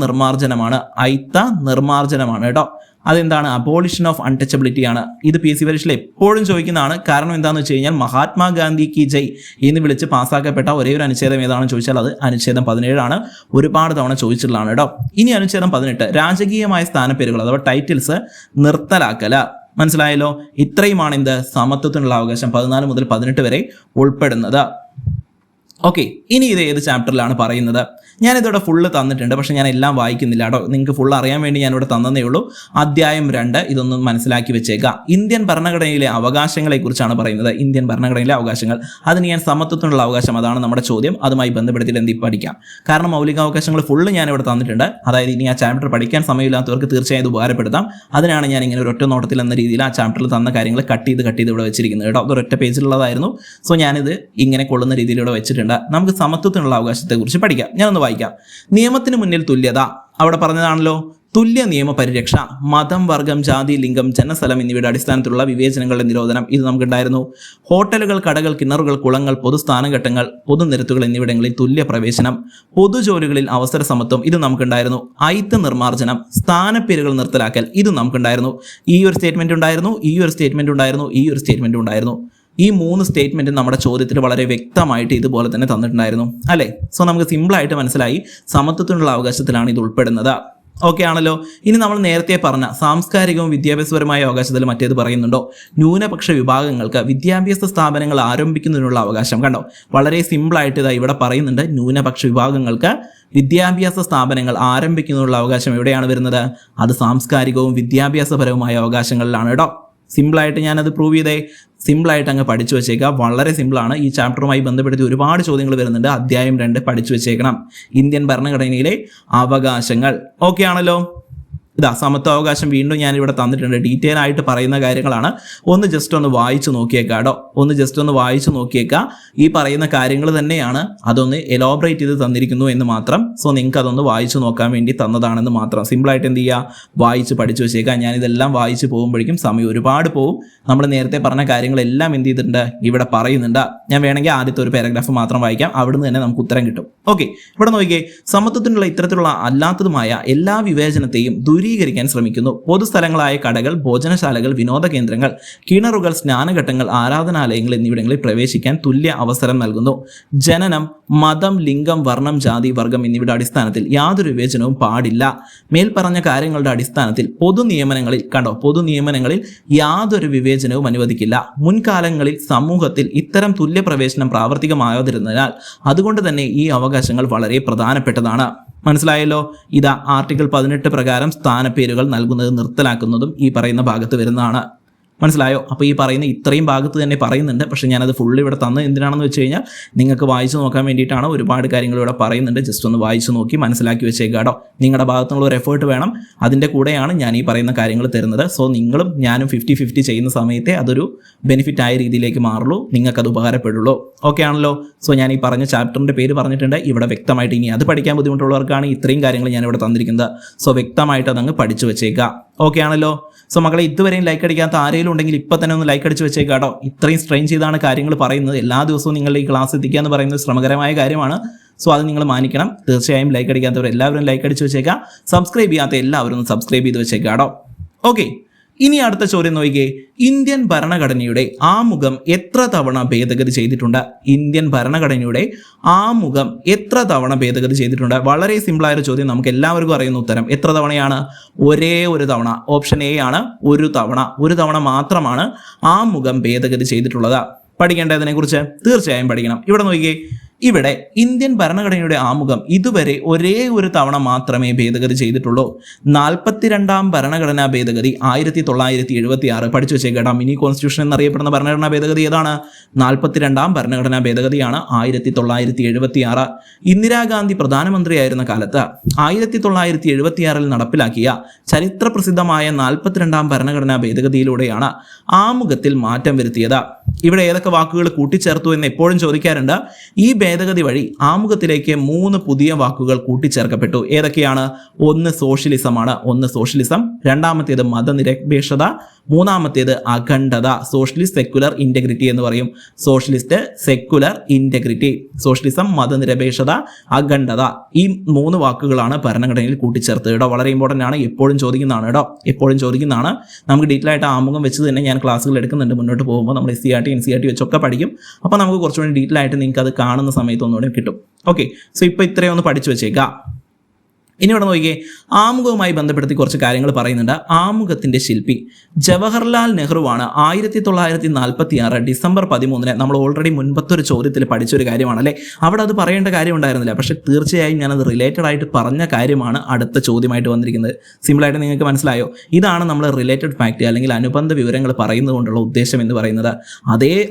നിർമ്മാർജ്ജനമാണ് കേട്ടോ. അതെന്താണ്? അബോളിഷൻ ഓഫ് അൺടച്ചബിലിറ്റി ആണ്. ഇത് PSC പരീക്ഷയിൽ എപ്പോഴും ചോദിക്കുന്നതാണ്. കാരണം എന്താണെന്ന് വെച്ച് കഴിഞ്ഞാൽ മഹാത്മാഗാന്ധി കി ജയ് എന്ന് വിളിച്ച് പാസ്സാക്കപ്പെട്ട ഒരേ ഒരു അനുച്ഛേദം ഏതാണെന്ന് ചോദിച്ചാൽ അത് അനുച്ഛേദം 17 ആണ്. ഒരുപാട് തവണ ചോദിച്ചിട്ടുള്ളതാണ് കേട്ടോ. ഇനി അനുച്ഛേദം 18 രാജകീയമായ സ്ഥാനപ്പേരുകൾ അഥവാ ടൈറ്റിൽസ് നിർത്തലാക്കല. മനസ്സിലായല്ലോ? ഇത്രയുമാണ് എന്ത് സമത്വത്തിനുള്ള അവകാശം 14 മുതൽ 18 വരെ ഉൾപ്പെടുന്നത്. ഓക്കെ, ഇനി ഇത് ഏത് ചാപ്റ്ററിലാണ് പറയുന്നത്? ഞാനിതോടെ ഫുള്ള് തന്നിട്ടുണ്ട്, പക്ഷെ ഞാൻ എല്ലാം വായിക്കുന്നില്ല കേട്ടോ. നിങ്ങൾക്ക് ഫുൾ അറിയാൻ വേണ്ടി ഞാനിവിടെ തന്നതേ ഉള്ളൂ. അധ്യായം 2 ഇതൊന്നും മനസ്സിലാക്കി വെച്ചേക്കാം. ഇന്ത്യൻ ഭരണഘടനയിലെ അവകാശങ്ങളെ കുറിച്ചാണ് പറയുന്നത്. ഇന്ത്യൻ ഭരണഘടനയിലെ അവകാശങ്ങൾ, അതിന് ഞാൻ സമത്വത്തിനുള്ള അവകാശം, അതാണ് നമ്മുടെ ചോദ്യം. അതുമായി ബന്ധപ്പെടുത്തിയിട്ട് എന്ത് പഠിക്കാം. കാരണം മൗലികാവകാശങ്ങൾ ഫുള്ള് ഞാനിവിടെ തന്നിട്ടുണ്ട്. അതായത് ഇനി ആ ചാപ്റ്റർ പഠിക്കാൻ സമയമില്ലാത്തവർക്ക് തീർച്ചയായും ഉപകാരപ്പെടുത്താം. അതിനാണ് ഞാൻ ഇങ്ങനെ ഒരൊറ്റ നോട്ടത്തിൽ എന്ന രീതിയിൽ ആ ചാപ്റ്ററിൽ തന്ന കാര്യങ്ങൾ കട്ട് ചെയ്ത് ഇവിടെ വെച്ചിരിക്കുന്നത് കേട്ടോ. അതൊരൊറ്റ പേജിലുള്ളതായിരുന്നു. സോ ഞാനിത് ഇങ്ങനെ കൊള്ളുന്ന രീതിയിൽ ഇവിടെ വെച്ചിട്ടുണ്ട്. നമുക്ക് സമത്വത്തിനുള്ള അവകാശത്തെക്കുറിച്ച് പഠിക്കാം. ഞാനൊന്ന് വായിക്കാം. നിയമത്തിന് മുന്നിൽ തുല്യത അവിടെ പറഞ്ഞതാണല്ലോ. തുല്യ നിയമ പരിരക്ഷ, മതം, വർഗം, ജാതി, ലിംഗം, ജനസ്ഥലം എന്നിവയുടെ അടിസ്ഥാനത്തിലുള്ള വിവേചനങ്ങളുടെ നിരോധനം, ഇത് നമുക്കുണ്ടായിരുന്നു. ഹോട്ടലുകൾ, കടകൾ, കിണറുകൾ, കുളങ്ങൾ, പൊതുസ്ഥാനഘട്ടങ്ങൾ, പൊതുനിരത്തുകൾ എന്നിവിടങ്ങളിൽ തുല്യ പ്രവേശനം, പൊതുജോലികളിൽ അവസര സമത്വം, ഇത് നമുക്കുണ്ടായിരുന്നു. അയിത്ത നിർമ്മാർജ്ജനം, സ്ഥാനപ്പേരുകൾ നിർത്തലാക്കൽ, ഇത് നമുക്കുണ്ടായിരുന്നു. ഈ ഒരു സ്റ്റേറ്റ്മെന്റ് ഉണ്ടായിരുന്നു, ഈ ഒരു സ്റ്റേറ്റ്മെന്റ് ഉണ്ടായിരുന്നു, ഈ ഒരു സ്റ്റേറ്റ്മെന്റ് ഉണ്ടായിരുന്നു. ഈ 3 സ്റ്റേറ്റ്മെന്റ് നമ്മുടെ ചോദ്യത്തിൽ വളരെ വ്യക്തമായിട്ട് ഇതുപോലെ തന്നെ തന്നിട്ടുണ്ടായിരുന്നു അല്ലേ? സോ നമുക്ക് സിമ്പിളായിട്ട് മനസ്സിലായി സമത്വത്തിനുള്ള അവകാശത്തിലാണ് ഇത് ഉൾപ്പെടുന്നത്. ഓക്കെ ആണല്ലോ. ഇനി നമ്മൾ നേരത്തെ പറഞ്ഞ സാംസ്കാരികവും വിദ്യാഭ്യാസപരമായ അവകാശത്തിൽ മറ്റേത് പറയുന്നുണ്ടോ? ന്യൂനപക്ഷ വിഭാഗങ്ങൾക്ക് വിദ്യാഭ്യാസ സ്ഥാപനങ്ങൾ ആരംഭിക്കുന്നതിനുള്ള അവകാശം. കണ്ടോ, വളരെ സിമ്പിളായിട്ട് ഇതാ ഇവിടെ പറയുന്നുണ്ട്. ന്യൂനപക്ഷ വിഭാഗങ്ങൾക്ക് വിദ്യാഭ്യാസ സ്ഥാപനങ്ങൾ ആരംഭിക്കുന്നതിനുള്ള അവകാശം എവിടെയാണ് വരുന്നത്? അത് സാംസ്കാരികവും വിദ്യാഭ്യാസപരവുമായ അവകാശങ്ങളിലാണ് കേട്ടോ. സിമ്പിളായിട്ട് ഞാനത് പ്രൂവ് ചെയ്തേ. സിമ്പിളായിട്ട് അങ്ങ് പഠിച്ചു വെച്ചേക്കുക. വളരെ സിമ്പിളാണ്. ഈ ചാപ്റ്ററുമായി ബന്ധപ്പെടുത്തി ഒരുപാട് ചോദ്യങ്ങൾ വരുന്നുണ്ട്. അധ്യായം 2 പഠിച്ചു വെച്ചേക്കണം. ഇന്ത്യൻ ഭരണഘടനയിലെ അവകാശങ്ങൾ. ഓക്കെ ആണല്ലോ. ഇതാ സമത്വ അവകാശം വീണ്ടും ഞാനിവിടെ തന്നിട്ടുണ്ട്. ഡീറ്റെയിൽ ആയിട്ട് പറയുന്ന കാര്യങ്ങളാണ്. ഒന്ന് ജസ്റ്റ് ഒന്ന് വായിച്ചു നോക്കിയേക്കാടോ. ഈ പറയുന്ന കാര്യങ്ങൾ തന്നെയാണ്. അതൊന്ന് എലോബറേറ്റ് ചെയ്ത് തന്നിരിക്കുന്നു എന്ന് മാത്രം. സോ നിങ്ങൾക്ക് അതൊന്ന് വായിച്ചു നോക്കാൻ വേണ്ടി തന്നതാണെന്ന് മാത്രം. സിമ്പിളായിട്ട് എന്ത് ചെയ്യുക, വായിച്ച് പഠിച്ചു വെച്ചേക്കാം. ഞാനിതെല്ലാം വായിച്ച് പോകുമ്പോഴേക്കും സമയം ഒരുപാട് പോകും. നമ്മൾ നേരത്തെ പറഞ്ഞ കാര്യങ്ങളെല്ലാം എന്ത് ചെയ്തിട്ടുണ്ട് ഇവിടെ പറയുന്നുണ്ട്. ഞാൻ വേണമെങ്കിൽ ആദ്യത്തെ ഒരു പാരഗ്രാഫ് മാത്രം വായിക്കാം. അവിടുന്ന് തന്നെ നമുക്ക് ഉത്തരം കിട്ടും. ഓക്കെ, ഇവിടെ നോക്കിയേ. സമത്വത്തിനുള്ള ഇത്തരത്തിലുള്ള അല്ലാത്തതുമായ എല്ലാ വിവേചനത്തെയും ദൂരീകരിക്കാൻ ശ്രമിക്കുന്നു. പൊതുസ്ഥലങ്ങളായ കടകൾ, ഭോജനശാലകൾ, വിനോദ കേന്ദ്രങ്ങൾ, കിണറുകൾ, സ്നാനഘട്ടങ്ങൾ, ആരാധനാലയങ്ങൾ എന്നിവിടങ്ങളിൽ പ്രവേശിക്കാൻ തുല്യ അവസരം നൽകുന്നു. ജനനം, മതം, ലിംഗം, വർണ്ണം, ജാതി, വർഗം എന്നിവയുടെ അടിസ്ഥാനത്തിൽ യാതൊരു വിവേചനവും പാടില്ല. മേൽപ്പറഞ്ഞ കാര്യങ്ങളുടെ അടിസ്ഥാനത്തിൽ പൊതുനിയമനങ്ങളിൽ യാതൊരു വിവേചനവും അനുവദിക്കില്ല. മുൻകാലങ്ങളിൽ സമൂഹത്തിൽ ഇത്തരം തുല്യ പ്രവേശനം പ്രാവർത്തികമാകാതിരുന്നതിനാൽ അതുകൊണ്ട് തന്നെ ഈ അവകാശങ്ങൾ വളരെ പ്രധാനപ്പെട്ടതാണ്. മനസ്സിലായല്ലോ. ഇതാ ആർട്ടിക്കിൾ 18 പ്രകാരം സ്ഥാനപ്പേരുകൾ നൽകുന്നത് നിർത്തലാക്കുന്നതും ഈ പറയുന്ന ഭാഗത്ത് വരുന്നതാണ്. മനസ്സിലായോ? അപ്പോൾ ഈ പറയുന്ന ഇത്രയും ഭാഗത്ത് തന്നെ പറയുന്നുണ്ട്. പക്ഷേ ഞാനത് ഫുള്ള് ഇവിടെ തന്നത് എന്തിനാണെന്ന് വെച്ച് കഴിഞ്ഞാൽ നിങ്ങൾക്ക് വായിച്ചു നോക്കാൻ വേണ്ടിയിട്ടാണ്. ഒരുപാട് കാര്യങ്ങൾ ഇവിടെ പറയുന്നുണ്ട്. ജസ്റ്റ് ഒന്ന് വായിച്ചു നോക്കി മനസ്സിലാക്കി വെച്ചേക്കാട്ടോ. നിങ്ങളുടെ ഭാഗത്തുനിന്നുള്ള ഒരു എഫേർട്ട് വേണം. അതിൻ്റെ കൂടെയാണ് ഞാൻ ഈ പറയുന്ന കാര്യങ്ങൾ തരുന്നത്. സോ നിങ്ങളും ഞാനും 50-50 ചെയ്യുന്ന സമയത്തെ അതൊരു ബെനിഫിറ്റ് ആയ രീതിയിലേക്ക് മാറുള്ളൂ. നിങ്ങൾക്കത് ഉപകാരപ്പെടുള്ളൂ. ഓക്കെ ആണല്ലോ. സോ ഞാൻ ഈ പറഞ്ഞ ചാപ്റ്ററിൻ്റെ പേര് പറഞ്ഞിട്ടുണ്ട്. ഇവിടെ വ്യക്തമായിട്ട് ഇനി അത് പഠിക്കാൻ ബുദ്ധിമുട്ടുള്ളവർക്കാണ് ഇത്രയും കാര്യങ്ങൾ ഞാനിവിടെ തന്നിരിക്കുന്നത്. സോ വ്യക്തമായിട്ട് അതങ്ങ് പഠിച്ചു വെച്ചേക്കുക. ഓക്കെ ആണല്ലോ. സോ മക്കളെ, ഇതുവരെയും ലൈക്ക് അടിക്കാത്ത ആരെങ്കിലും ഉണ്ടെങ്കിൽ ഇപ്പം തന്നെ ഒന്ന് ലൈക്ക് അടിച്ച് വെച്ചേക്കാട്ടോ. ഇത്രയും സ്ട്രെയിൻ ചെയ്താണ് കാര്യങ്ങൾ പറയുന്നത്. എല്ലാ ദിവസവും നിങ്ങളുടെ ഈ ക്ലാസ് എത്തിക്കുക എന്ന് പറയുന്നത് ശ്രമകരമായ കാര്യമാണ്. സോ അത് നിങ്ങൾ മാനിക്കണം. തീർച്ചയായും ലൈക്ക് അടിക്കാത്തവർ എല്ലാവരും ലൈക്ക് അടിച്ച് വെച്ചേക്കാം. സബ്സ്ക്രൈബ് ചെയ്യാത്ത എല്ലാവരും ഒന്ന് സബ്സ്ക്രൈബ് ചെയ്ത് വെച്ചേക്കാട്ടോ. ഓക്കെ, ഇനി അടുത്ത ചോദ്യം നോക്കിയേ. ഇന്ത്യൻ ഭരണഘടനയുടെ ആമുഖം എത്ര തവണ ഭേദഗതി ചെയ്തിട്ടുണ്ട്? ഇന്ത്യൻ ഭരണഘടനയുടെ ആമുഖം എത്ര തവണ ഭേദഗതി ചെയ്തിട്ടുണ്ട്? വളരെ സിമ്പിളായ ഒരു ചോദ്യം. നമുക്ക് എല്ലാവർക്കും അറിയുന്ന ഉത്തരം. എത്ര തവണയാണ്? ഒരേ ഒരു തവണ. ഓപ്ഷൻ എ ആണ്. ഒരു തവണ മാത്രമാണ് ആമുഖം ഭേദഗതി ചെയ്തിട്ടുള്ളത്. പഠിക്കേണ്ടതിനെ കുറിച്ച് തീർച്ചയായും പഠിക്കണം. ഇവിടെ നോക്കിയേ. ഇവിടെ ഇന്ത്യൻ ഭരണഘടനയുടെ ആമുഖം ഇതുവരെ ഒരേ ഒരു തവണ മാത്രമേ ഭേദഗതി ചെയ്തിട്ടുള്ളൂ. 42ാം ഭരണഘടനാ ഭേദഗതി 1976. പഠിച്ചു വെച്ചേക്കേടാ. മിനി കോൺസ്റ്റിറ്റ്യൂഷൻ എന്നറിയപ്പെടുന്ന ഭരണഘടനാ ഭേദഗതി ഏതാണ്? 42ാം ഭരണഘടനാ ഭേദഗതിയാണ് 1976. ഇന്ദിരാഗാന്ധി പ്രധാനമന്ത്രിയായിരുന്ന കാലത്ത് 1976 നടപ്പിലാക്കിയ ചരിത്ര പ്രസിദ്ധമായ 42ാം ഭരണഘടനാ ഭേദഗതിയിലൂടെയാണ് ആമുഖത്തിൽ മാറ്റം വരുത്തിയത്. ഇവിടെ ഏതൊക്കെ വാക്കുകൾ കൂട്ടിച്ചേർത്തു എന്ന് എപ്പോഴും ചോദിക്കാറുണ്ട്. ഈ ഭേദഗതി വഴി ആമുഖത്തിലേക്ക് 3 പുതിയ വാക്കുകൾ കൂട്ടിച്ചേർക്കപ്പെട്ടു. ഏതൊക്കെയാണ്? ഒന്ന് സോഷ്യലിസമാണ്. രണ്ടാമത്തേത് മതനിരപേക്ഷത, മൂന്നാമത്തേത് അഖണ്ഡത. സോഷ്യലിസ്റ്റ് സെക്യുലർ ഇന്റഗ്രിറ്റി എന്ന് പറയും. സോഷ്യലിസ്റ്റ് സെക്യുലർ ഇന്റഗ്രിറ്റി, സോഷ്യലിസം, മതനിരപേക്ഷത, അഖണ്ഡത. ഈ 3 വാക്കുകളാണ് ഭരണഘടനയിൽ കൂട്ടിച്ചേർത്തത് കേട്ടോ. വളരെ ഇമ്പോർട്ടൻ്റ് ആണ്, എപ്പോഴും ചോദിക്കുന്നതാണ് കേട്ടോ, എപ്പോഴും ചോദിക്കുന്നതാണ്. നമുക്ക് ഡീറ്റെയിൽ ആയിട്ട് ആമുഖം വെച്ച് തന്നെ ഞാൻ ക്ലാസ്സുകൾ എടുക്കുന്നുണ്ട്. മുന്നോട്ട് പോകുമ്പോൾ നമ്മൾ SCERT NCERT വെച്ചൊക്കെ പഠിക്കും. അപ്പോൾ നമുക്ക് കുറച്ചുകൂടി ഡീറ്റെയിൽ ആയിട്ട് നിങ്ങൾക്ക് അത് കാണുന്ന സമയത്ത് ഒന്നുകൂടി കിട്ടും. ഓക്കെ, സോ ഇപ്പോൾ ഇത്രയും ഒന്ന് പഠിച്ചു വെച്ചേക്കാം. ഇനി ഇവിടെ നോക്കിയേ, ആമുഖവുമായി ബന്ധപ്പെടുത്തി കുറച്ച് കാര്യങ്ങൾ പറയുന്നുണ്ട്. ആമുഖത്തിന്റെ ശില്പി ജവഹർലാൽ നെഹ്റുവാണ്. 1946 ഡിസംബർ 13 നമ്മൾ ഓൾറെഡി മുൻപത്തെ ഒരു ചോദ്യത്തിൽ പഠിച്ചൊരു കാര്യമാണല്ലേ. അവിടെ അത് പറയേണ്ട കാര്യം ഉണ്ടായിരുന്നില്ല, പക്ഷേ തീർച്ചയായും ഞാനത് റിലേറ്റഡ് ആയിട്ട് പറഞ്ഞ കാര്യമാണ് അടുത്ത ചോദ്യമായിട്ട് വന്നിരിക്കുന്നത്. സിമ്പിളായിട്ട് നിങ്ങൾക്ക് മനസ്സിലായോ? ഇതാണ് നമ്മൾ റിലേറ്റഡ് ഫാക്ട് അല്ലെങ്കിൽ അനുബന്ധ വിവരങ്ങൾ പറയുന്നത് കൊണ്ടുള്ള ഉദ്ദേശം എന്ന് പറയുന്നത്.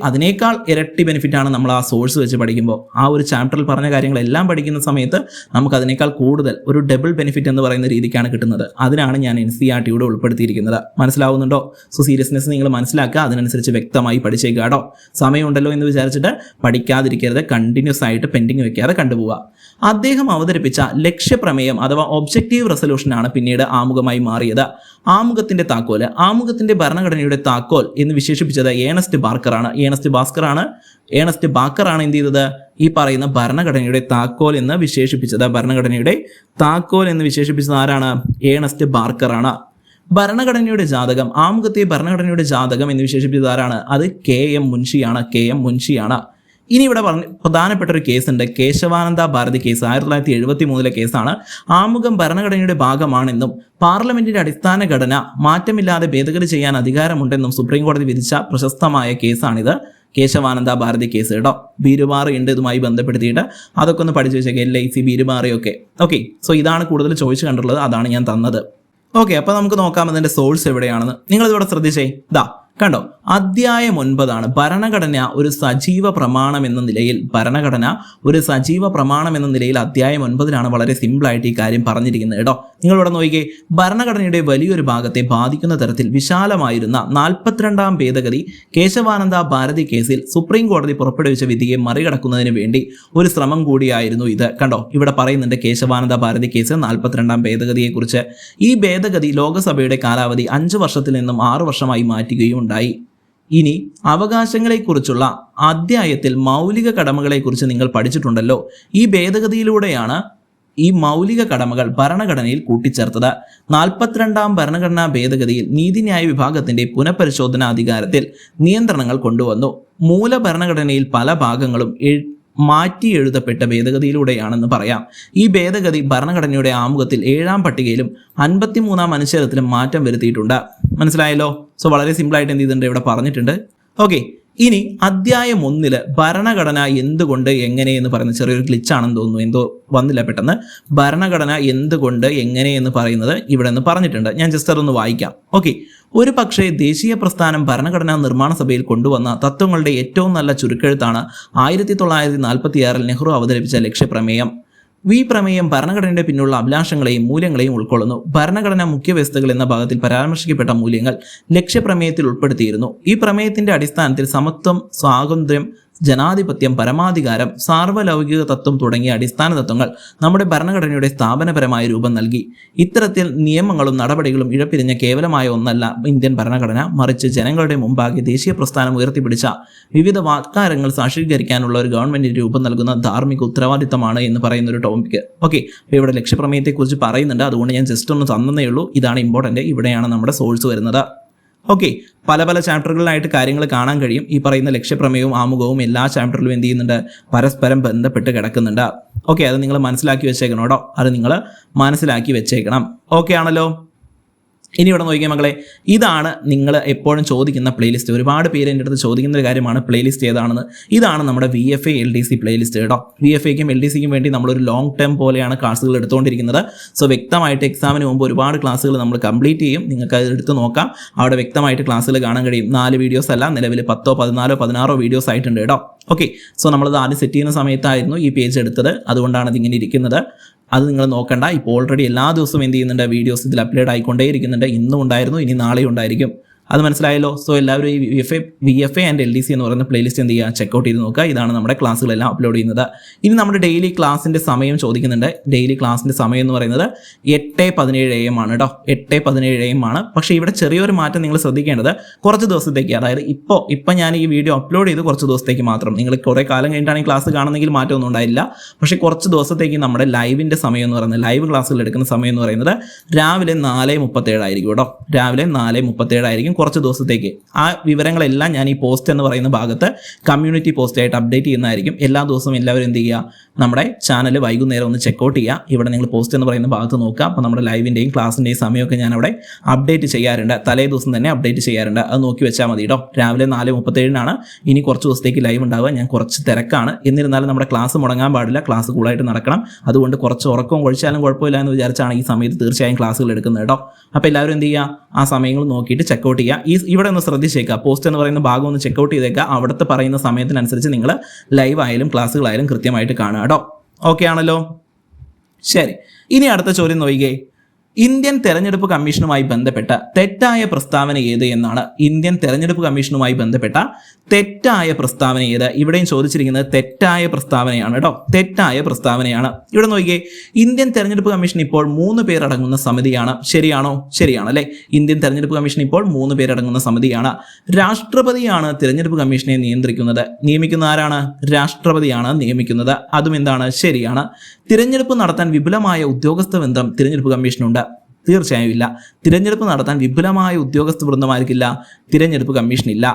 അതിനേക്കാൾ ഇരട്ടി ബെനിഫിറ്റാണ് നമ്മൾ ആ സോഴ്സ് വെച്ച് പഠിക്കുമ്പോൾ. ആ ഒരു ചാപ്റ്ററിൽ പറഞ്ഞ കാര്യങ്ങളെല്ലാം പഠിക്കുന്ന സമയത്ത് നമുക്ക് അതിനേക്കാൾ കൂടുതൽ ഒരു ഡബിൾ ബെനിഫിറ്റ് എന്ന് പറയുന്ന രീതിക്കാണ് കിട്ടുന്നത്. അതിനാണ് ഞാൻ NCERT ഉൾപ്പെടുത്തിയിരിക്കുന്നത്. മനസ്സിലാവുന്നുണ്ടോ? സോ സീരിയസ്നെസ് നിങ്ങൾ മനസ്സിലാക്കുക, അതിനനുസരിച്ച് വ്യക്തമായി പഠിച്ചേക്കുക കേട്ടോ. സമയമുണ്ടല്ലോ എന്ന് വിചാരിച്ചിട്ട് പഠിക്കാതിരിക്കരുത്. കണ്ടിന്യൂസ് ആയിട്ട് പെൻഡിങ് വെക്കാതെ കണ്ടുപോവുക. അദ്ദേഹം അവതരിപ്പിച്ച ലക്ഷ്യപ്രമേയം അഥവാ ഒബ്ജക്റ്റീവ് റെസൊല്യൂഷനാണ് പിന്നീട് ആമുഖമായി മാറിയത്. ആമുഖത്തിന്റെ താക്കോല്, ആമുഖത്തിന്റെ ഭരണഘടനയുടെ താക്കോൽ എന്ന് വിശേഷിപ്പിച്ചത് ഏണസ്റ്റ് ബാക്കറാണ് എന്ത് ചെയ്തത്? ഈ പറയുന്ന ഭരണഘടനയുടെ താക്കോൽ എന്ന് വിശേഷിപ്പിച്ചത്. ആരാണ്? ഏണസ്റ്റ് ബാർക്കറാണ്. ഭരണഘടനയുടെ ജാതകം, ആമുഖത്തെ ഭരണഘടനയുടെ ജാതകം എന്ന് വിശേഷിപ്പിച്ചത് ആരാണ്? അത് KM മുൻഷിയാണ്. ഇനി ഇവിടെ പ്രധാനപ്പെട്ട ഒരു കേസുണ്ട്, കേശവാനന്ദ ഭാരതി കേസ്. 1973 കേസാണ്. ആമുഖം ഭരണഘടനയുടെ ഭാഗമാണെന്നും പാർലമെന്റിന്റെ അടിസ്ഥാന ഘടന മാറ്റമില്ലാതെ ഭേദഗതി ചെയ്യാൻ അധികാരമുണ്ടെന്നും സുപ്രീം കോടതി വിധിച്ച പ്രശസ്തമായ കേസാണിത്. കേശവാനന്ദ ഭാരതി കേസ് കേട്ടോ. ബീരുമാറി ഉണ്ട് ഇതുമായി ബന്ധപ്പെടുത്തിയിട്ട്, അതൊക്കെ ഒന്ന് പഠിച്ചു വെച്ചേക്കാം. LIC ബീരുമാറിയൊക്കെ. ഓക്കെ, സോ ഇതാണ് കൂടുതൽ ചോദിച്ചു കണ്ടിട്ടുള്ളത്, അതാണ് ഞാൻ തന്നത്. ഓക്കെ, അപ്പോൾ നമുക്ക് നോക്കാം അതിൻ്റെ സോഴ്സ് എവിടെയാണെന്ന്. നിങ്ങളിതിവിടെ ശ്രദ്ധിച്ചേ. കണ്ടോ, അധ്യായം 9 ഭരണഘടന ഒരു സജീവ പ്രമാണം എന്ന നിലയിൽ അധ്യായം 9 വളരെ സിമ്പിളായിട്ട് ഈ കാര്യം പറഞ്ഞിരിക്കുന്നത് കേട്ടോ. നിങ്ങളിവിടെ നോക്കിക്കേ, ഭരണഘടനയുടെ വലിയൊരു ഭാഗത്തെ ബാധിക്കുന്ന തരത്തിൽ വിശാലമായിരുന്ന 42ാം ഭേദഗതി കേശവാനന്ദ ഭാരതി കേസിൽ സുപ്രീം കോടതി പുറപ്പെടുവിച്ച വിധിയെ മറികടക്കുന്നതിന് വേണ്ടി ഒരു ശ്രമം കൂടിയായിരുന്നു ഇത്. കണ്ടോ, ഇവിടെ പറയുന്നുണ്ട് കേശവാനന്ദ ഭാരതി കേസ് 42ാം ഭേദഗതിയെക്കുറിച്ച്. ഈ ഭേദഗതി ലോകസഭയുടെ കാലാവധി 5 വർഷത്തിൽ നിന്നും 6 വർഷമായി മാറ്റുകയും ഉണ്ടായി. ഇനി അവകാശങ്ങളെക്കുറിച്ചുള്ള അധ്യായത്തിൽ മൗലിക കടമകളെക്കുറിച്ച് നിങ്ങൾ പഠിച്ചിട്ടുണ്ടല്ലോ. ഈ ഭേദഗതിയിലൂടെയാണ് ഈ മൗലിക കടമകൾ ഭരണഘടനയിൽ കൂട്ടിച്ചേർത്തത്. 42ാം ഭരണഘടനാ ഭേദഗതിയിൽ നീതിന്യായ വിഭാഗത്തിന്റെ പുനഃപരിശോധനാ അധികാരത്തിൽ നിയന്ത്രണങ്ങൾ കൊണ്ടുവന്നു. മൂല ഭരണഘടനയിൽ പല ഭാഗങ്ങളും മാറ്റി എഴുതപ്പെട്ട ഭേദഗതിയിലൂടെയാണെന്ന് പറയാം. ഈ ഭേദഗതി ഭരണഘടനയുടെ ആമുഖത്തിൽ 7ാം പട്ടികയിലും 53ാം അനുച്ഛേദത്തിലും മാറ്റം വരുത്തിയിട്ടുണ്ട്. മനസ്സിലായല്ലോ? സോ വളരെ സിമ്പിളായിട്ട് എന്ത് ചെയ്തിട്ടുണ്ട് ഇവിടെ പറഞ്ഞിട്ടുണ്ട്. ഓക്കെ, ഇനി അധ്യായം 1 ഭരണഘടന എന്തുകൊണ്ട് എങ്ങനെയെന്ന് പറയുന്നത് ചെറിയൊരു ഗ്ലിച്ചാണെന്ന് തോന്നുന്നു, എന്തോ വന്നില്ല പെട്ടെന്ന്. ഭരണഘടന എന്തുകൊണ്ട് എങ്ങനെയെന്ന് പറയുന്നത് ഇവിടെ നിന്ന് പറഞ്ഞിട്ടുണ്ട്. ഞാൻ ജസ്റ്റ് അതൊന്ന് വായിക്കാം. ഓക്കെ, ഒരു പക്ഷേ ദേശീയ പ്രസ്ഥാനം ഭരണഘടനാ നിർമ്മാണ സഭയിൽ കൊണ്ടുവന്ന തത്വങ്ങളുടെ ഏറ്റവും നല്ല ചുരുക്കെഴുത്താണ് 1946 നെഹ്റു അവതരിപ്പിച്ച ലക്ഷ്യപ്രമേയം. ഈ പ്രമേയം ഭരണഘടനയുടെ പിന്നുള്ള അഭിലാഷങ്ങളെയും മൂല്യങ്ങളെയും ഉൾക്കൊള്ളുന്നു. ഭരണഘടനാ മുഖ്യവ്യവസ്ഥകൾ എന്ന ഭാഗത്തിൽ പരാമർശിക്കപ്പെട്ട മൂല്യങ്ങൾ ലക്ഷ്യപ്രമേയത്തിൽ ഉൾപ്പെടുത്തിയിരുന്നു. ഈ പ്രമേയത്തിന്റെ അടിസ്ഥാനത്തിൽ സമത്വം, സ്വാതന്ത്ര്യം, ജനാധിപത്യം, പരമാധികാരം, സാർവലൗകിക തത്വം തുടങ്ങിയ അടിസ്ഥാന തത്വങ്ങൾ നമ്മുടെ ഭരണഘടനയുടെ സ്ഥാപനപരമായ രൂപം നൽകി. ഇത്തരത്തിൽ നിയമങ്ങളും നടപടികളും ഇഴപിരിഞ്ഞ കേവലമായ ഒന്നല്ല ഇന്ത്യൻ ഭരണഘടന, മറിച്ച് ജനങ്ങളുടെ മുമ്പാകെ ദേശീയ പ്രസ്ഥാനം ഉയർത്തിപ്പിടിച്ച വിവിധ വാഗ്ദാനങ്ങൾ സാക്ഷീകരിക്കാനുള്ള ഒരു ഗവൺമെന്റിന് രൂപം നൽകുന്ന ധാർമ്മിക ഉത്തരവാദിത്തമാണ് എന്ന് പറയുന്ന ഒരു ടോപ്പിക്. ഓക്കെ, അപ്പോൾ ഇവിടെ ലക്ഷ്യപ്രമേയത്തെക്കുറിച്ച് പറയുന്നുണ്ട്, അതുകൊണ്ട് ഞാൻ ജസ്റ്റ് ഒന്ന് തന്നേ ഉള്ളൂ. ഇതാണ് ഇമ്പോർട്ടൻ്റ്, ഇവിടെയാണ് നമ്മുടെ സോഴ്സ് വരുന്നത്. ഓക്കെ, പല ചാപ്റ്ററുകളിലായിട്ട് കാര്യങ്ങൾ കാണാൻ കഴിയും. ഈ പറയുന്ന ലക്ഷ്യപ്രമേയവും ആമുഖവും എല്ലാ ചാപ്റ്ററിലും എന്ത് ചെയ്യുന്നുണ്ട്? പരസ്പരം ബന്ധപ്പെട്ട് കിടക്കുന്നുണ്ട്. ഓക്കെ, അത് നിങ്ങൾ മനസ്സിലാക്കി വെച്ചേക്കണം കേട്ടോ. ഓക്കെ ആണല്ലോ. ഇനി ഇവിടെ നോക്കിയാൽ മക്കളെ, ഇതാണ് നിങ്ങൾ എപ്പോഴും ചോദിക്കുന്ന പ്ലേലിസ്റ്റ്. ഒരുപാട് പേര് എൻ്റെ അടുത്ത് ചോദിക്കുന്ന ഒരു കാര്യമാണ് പ്ലേലിസ്റ്റ് ഏതാണെന്ന്. ഇതാണ് നമ്മുടെ VFA LDC പ്ലേലിസ്റ്റ് കേട്ടോ. VFAക്കും LDCക്കും വേണ്ടി നമ്മളൊരു ലോങ് ടേം പോലെയാണ് ക്ലാസ്സുകൾ എടുത്തുകൊണ്ടിരിക്കുന്നത്. സോ വ്യക്തമായിട്ട് എക്സാമിന് മുമ്പ് ഒരുപാട് ക്ലാസ്സുകൾ നമ്മൾ കംപ്ലീറ്റ് ചെയ്യും. നിങ്ങൾക്ക് അത് എടുത്ത് നോക്കാം, അവിടെ വ്യക്തമായിട്ട് ക്ലാസ്സുകൾ കാണാൻ കഴിയും. 4 വീഡിയോസ് അല്ല, നിലവിൽ 10, 14, 16 വീഡിയോസ് ആയിട്ടുണ്ട് കേട്ടോ. ഓക്കെ, സോ നമ്മളത് ആദ്യം സെറ്റ് ചെയ്യുന്ന സമയത്തായിരുന്നു ഈ പേജ് എടുത്തത്, അതുകൊണ്ടാണ് ഇതിങ്ങനെ ഇരിക്കുന്നത്. അത് നിങ്ങൾ നോക്കണ്ട. ഇപ്പോൾ ഓൾറെഡി എല്ലാ ദിവസവും എന്ത് ചെയ്യുന്നുണ്ട്, വീഡിയോസ് ഇതിൽ അപ്ലോഡ് ആയിക്കൊണ്ടേ ഇരിക്കുന്നുണ്ട്. ഇന്നും ഉണ്ടായിരുന്നു, ഇനി നാളെയും ഉണ്ടായിരിക്കും. അത് മനസ്സിലായല്ലോ. സോ എല്ലാവരും ഈ VFA ആൻഡ് LDC എന്ന് പറയുന്ന പ്ലേലിസ്റ്റ് എന്ത് ചെയ്യുക, ചെക്കൗട്ട് ചെയ്ത് നോക്കുക. ഇതാണ് നമ്മുടെ ക്ലാസ്സുകളെല്ലാം അപ്ലോഡ് ചെയ്യുന്നത്. ഇനി നമ്മുടെ ഡെയിലി ക്ലാസ്സിൻ്റെ സമയം ചോദിക്കുന്നുണ്ട്. ഡെയിലി ക്ലാസ്സിൻ്റെ സമയം എന്ന് പറയുന്നത് 8:17 AM ആണ് കേട്ടോ. 8:17 AM ആണ്. പക്ഷേ ഇവിടെ ചെറിയൊരു മാറ്റം നിങ്ങൾ ശ്രദ്ധിക്കേണ്ടത്, കുറച്ച് ദിവസത്തേക്ക്, അതായത് ഇപ്പോൾ ഞാൻ ഈ വീഡിയോ അപ്ലോഡ് ചെയ്ത് കുറച്ച് ദിവസത്തേക്ക് മാത്രം. നിങ്ങൾ കുറേ കാലം കഴിഞ്ഞിട്ടാണ് ഈ ക്ലാസ് കാണുന്നെങ്കിൽ മാറ്റമൊന്നും ഉണ്ടായില്ല. പക്ഷേ കുറച്ച് ദിവസത്തേക്ക് നമ്മുടെ ലൈവിൻ്റെ സമയം എന്ന് പറയുന്നത്, ലൈവ് ക്ലാസ്സുകൾ എടുക്കുന്ന സമയം എന്ന് പറയുന്നത് രാവിലെ 4:37 ആയിരിക്കും കേട്ടോ. രാവിലെ 4:37 ആയിരിക്കും കുറച്ച് ദിവസത്തേക്ക്. ആ വിവരങ്ങളെല്ലാം ഞാൻ ഈ പോസ്റ്റ് എന്ന് പറയുന്ന ഭാഗത്ത് കമ്മ്യൂണിറ്റി പോസ്റ്റായിട്ട് അപ്ഡേറ്റ് ചെയ്യുന്നതായിരിക്കും. എല്ലാ ദിവസവും എല്ലാവരും എന്ത് ചെയ്യുക, നമ്മുടെ ചാനൽ വൈകുന്നേരം ഒന്ന് ചെക്കൗട്ട് ചെയ്യുക. ഇവിടെ നിങ്ങൾ പോസ്റ്റ് എന്ന് പറയുന്ന ഭാഗത്ത് നോക്കുക. അപ്പോൾ നമ്മുടെ ലൈവിൻ്റെയും ക്ലാസ്സിൻ്റെയും സമയമൊക്കെ ഞാൻ അവിടെ അപ്ഡേറ്റ് ചെയ്യാറുണ്ട്. തലേ ദിവസം തന്നെ അപ്ഡേറ്റ് ചെയ്യാറുണ്ട്. അത് നോക്കി വെച്ചാൽ മതി കേട്ടോ. രാവിലെ 4:37 ഇനി കുറച്ച് ദിവസത്തേക്ക് ലൈവ് ഉണ്ടാവുക. ഞാൻ കുറച്ച് തിരക്കാണ്, എന്നിരുന്നാലും നമ്മുടെ ക്ലാസ് മുടങ്ങാൻ പാടില്ല. ക്ലാസ് കൂളായിട്ട് നടക്കണം. അതുകൊണ്ട് കുറച്ച് ഉറക്കവും കഴിച്ചാലും കുഴപ്പമില്ല എന്ന് വിചാരിച്ചാണ് ഈ സമയത്ത് തീർച്ചയായും ക്ലാസ്സുകൾ എടുക്കുന്നത് കേട്ടോ. അപ്പോൾ എല്ലാവരും എന്ത് ചെയ്യുക, ആ സമയങ്ങൾ നോക്കിയിട്ട് ചെക്കൗട്ട് ചെയ്യുക. ഇവിടെ ഒന്ന് ശ്രദ്ധിച്ചേക്കുക, പോസ്റ്റ് എന്ന് പറയുന്ന ഭാഗം ഒന്ന് ചെക്കൗട്ട് ചെയ്തേക്കുക. അവിടുത്തെ പറയുന്ന സമയത്തിനനുസരിച്ച് നിങ്ങൾ ലൈവ് ആയാലും ക്ലാസ്സുകളായാലും കൃത്യമായിട്ട് കാണുക കേട്ടോ. ഓക്കെ ആണല്ലോ, ശരി. ഇനി അടുത്ത ചോദ്യം നോക്കിക്കേ. ഇന്ത്യൻ തെരഞ്ഞെടുപ്പ് കമ്മീഷനുമായി ബന്ധപ്പെട്ട തെറ്റായ പ്രസ്താവന ഏത് എന്നാണ്. ഇന്ത്യൻ തെരഞ്ഞെടുപ്പ് കമ്മീഷനുമായി ബന്ധപ്പെട്ട തെറ്റായ പ്രസ്താവന ഏത്? ഇവിടെയും ചോദിച്ചിരിക്കുന്നത് തെറ്റായ പ്രസ്താവനയാണ് കേട്ടോ. തെറ്റായ പ്രസ്താവനയാണ്. ഇവിടെ നോക്കിയേ, ഇന്ത്യൻ തെരഞ്ഞെടുപ്പ് കമ്മീഷൻ ഇപ്പോൾ 3 പേരടങ്ങുന്ന സമിതിയാണ്. ശരിയാണോ? ശരിയാണ് അല്ലേ. ഇന്ത്യൻ തെരഞ്ഞെടുപ്പ് കമ്മീഷൻ ഇപ്പോൾ 3 പേരടങ്ങുന്ന സമിതിയാണ്. രാഷ്ട്രപതിയാണ് തെരഞ്ഞെടുപ്പ് കമ്മീഷനെ നിയന്ത്രിക്കുന്നത്. നിയമിക്കുന്ന ആരാണ്? രാഷ്ട്രപതിയാണ് നിയമിക്കുന്നത്. അതും എന്താണ്? ശരിയാണ്. തിരഞ്ഞെടുപ്പ് നടത്താൻ വിപുലമായ ഉദ്യോഗസ്ഥ ബന്ധം തിരഞ്ഞെടുപ്പ് കമ്മീഷനുണ്ട്. തീർച്ചയായും ഇല്ല. തിരഞ്ഞെടുപ്പ് നടത്താൻ വിപുലമായ ഉദ്യോഗസ്ഥ വൃന്ദമാർക്കില്ല, തിരഞ്ഞെടുപ്പ് കമ്മീഷനില്ല.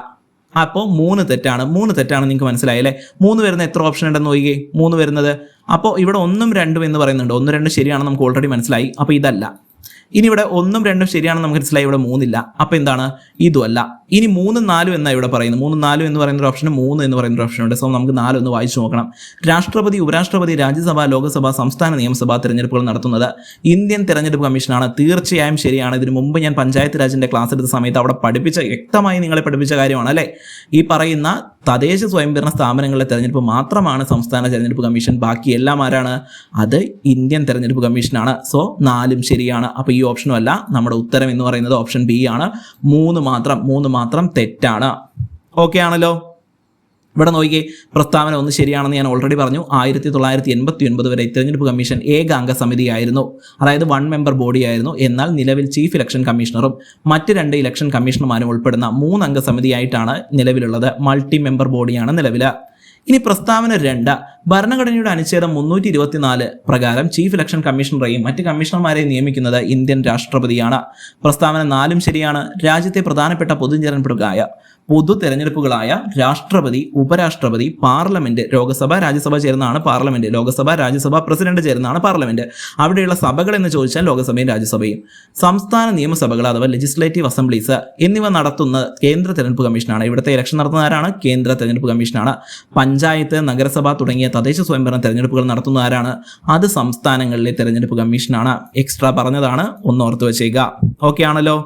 അപ്പോൾ 3 തെറ്റാണ്. 3 തെറ്റാണ്. നിങ്ങൾക്ക് മനസ്സിലായല്ലേ? 3 വരുന്ന എത്ര ഓപ്ഷൻ ഉണ്ടെന്ന് നോക്കിയേ. 3 വരുന്നത്, അപ്പോൾ ഇവിടെ 1ഉം 2ഉം എന്ന് പറയുന്നുണ്ട്. 1, 2 ശരിയാണെന്ന് നമുക്ക് ഓൾറെഡി മനസ്സിലായി. അപ്പോൾ ഇതല്ല. ഇനി ഇവിടെ 1ഉം 2ഉം ശരിയാണെന്ന് നമുക്ക് മനസ്സിലായി. ഇവിടെ 3 ഇല്ല. അപ്പോൾ എന്താണ്? ഇതുമല്ല. ഇനി 3ഉം 4ഉം എന്നാണ് ഇവിടെ പറയുന്നത്. 3ഉം 4ഉം എന്ന് പറയുന്ന ഒരു ഓപ്ഷന് 3 എന്ന് പറയുന്ന ഒരു ഓപ്ഷൻ ഉണ്ട്. സോ നമുക്ക് 4 ഒന്ന് വായിച്ചു നോക്കണം. രാഷ്ട്രപതി, ഉപരാഷ്ട്രപതി, രാജ്യസഭ, ലോകസഭ, സംസ്ഥാന നിയമസഭാ തെരഞ്ഞെടുപ്പുകൾ നടത്തുന്നത് ഇന്ത്യൻ തെരഞ്ഞെടുപ്പ് കമ്മീഷനാണ്. തീർച്ചയായും ശരിയാണ്. ഇതിനു മുമ്പ് ഞാൻ പഞ്ചായത്ത് രാജിൻ്റെ ക്ലാസ് എടുത്ത സമയത്ത് അവിടെ വ്യക്തമായി നിങ്ങളെ പഠിപ്പിച്ച കാര്യമാണ് അല്ലേ. ഈ പറയുന്ന തദ്ദേശ സ്വയംഭരണ സ്ഥാപനങ്ങളിലെ തെരഞ്ഞെടുപ്പ് മാത്രമാണ് സംസ്ഥാന തെരഞ്ഞെടുപ്പ് കമ്മീഷൻ. ബാക്കി എല്ലാം ആരാണ്? അത് ഇന്ത്യൻ തെരഞ്ഞെടുപ്പ് കമ്മീഷനാണ്. സോ 4ഉം ശരിയാണ്. അപ്പോൾ ഈ ഓപ്ഷനും അല്ല. നമ്മുടെ ഉത്തരം എന്ന് പറയുന്നത് ഓപ്ഷൻ ബി ആണ്. 3 മാത്രം തെറ്റാണ്. ഓക്കെ ആണല്ലോ. ഇവിടെ നോക്കിയേ, പ്രസ്താവന 1 ശരിയാണെന്ന് ഞാൻ ഓൾറെഡി പറഞ്ഞു. 1989 വരെ തെരഞ്ഞെടുപ്പ് കമ്മീഷൻ ഏകാംഗ സമിതിയായിരുന്നു. അതായത് 1 മെമ്പർ ബോഡിയായിരുന്നു. എന്നാൽ നിലവിൽ ചീഫ് ഇലക്ഷൻ കമ്മീഷണറും മറ്റ് 2 ഇലക്ഷൻ കമ്മീഷണർമാരും ഉൾപ്പെടുന്ന 3 അംഗ സമിതിയായിട്ടാണ് നിലവിലുള്ളത്. മൾട്ടി മെമ്പർ ബോഡിയാണ് നിലവിൽ. ഇനി പ്രസ്താവന 2, ഭരണഘടനയുടെ അനുച്ഛേദം 324 പ്രകാരം ചീഫ് ഇലക്ഷൻ കമ്മീഷണറെയും മറ്റ് കമ്മീഷണർമാരെയും നിയമിക്കുന്നത് ഇന്ത്യൻ രാഷ്ട്രപതിയാണ്. പ്രസ്താവന 4ഉം ശരിയാണ്. രാജ്യത്തെ പ്രധാനപ്പെട്ട പൊതു തെരഞ്ഞെടുപ്പുകളായ രാഷ്ട്രപതി, ഉപരാഷ്ട്രപതി, പാർലമെന്റ്, ലോകസഭ, രാജ്യസഭ ചേർന്നാണ് പാർലമെന്റ്, ലോകസഭ, രാജ്യസഭ, പ്രസിഡന്റ് ചേർന്നാണ് പാർലമെന്റ്. അവിടെയുള്ള സഭകൾ എന്ന് ചോദിച്ചാൽ ലോകസഭയും രാജ്യസഭയും. സംസ്ഥാന നിയമസഭകൾ അഥവാ ലെജിസ്ലേറ്റീവ് അസംബ്ലീസ് എന്നിവ നടത്തുന്ന കേന്ദ്ര തെരഞ്ഞെടുപ്പ് കമ്മീഷനാണ്. ഇവിടുത്തെ ഇലക്ഷൻ നടത്തുന്ന ആരാണ്? കേന്ദ്ര തെരഞ്ഞെടുപ്പ് കമ്മീഷനാണ്. പഞ്ചായത്ത്, നഗരസഭ തുടങ്ങിയ തദ്ദേശ സ്വയംഭരണ തെരഞ്ഞെടുപ്പുകൾ നടത്തുന്ന ആരാണ്? അത് സംസ്ഥാനങ്ങളിലെ തെരഞ്ഞെടുപ്പ് കമ്മീഷനാണ്. എക്സ്ട്രാ പറഞ്ഞതാണ്, ഒന്ന് ഓർത്ത് വെച്ചേക്കുക. ഓക്കെ ആണല്ലോ.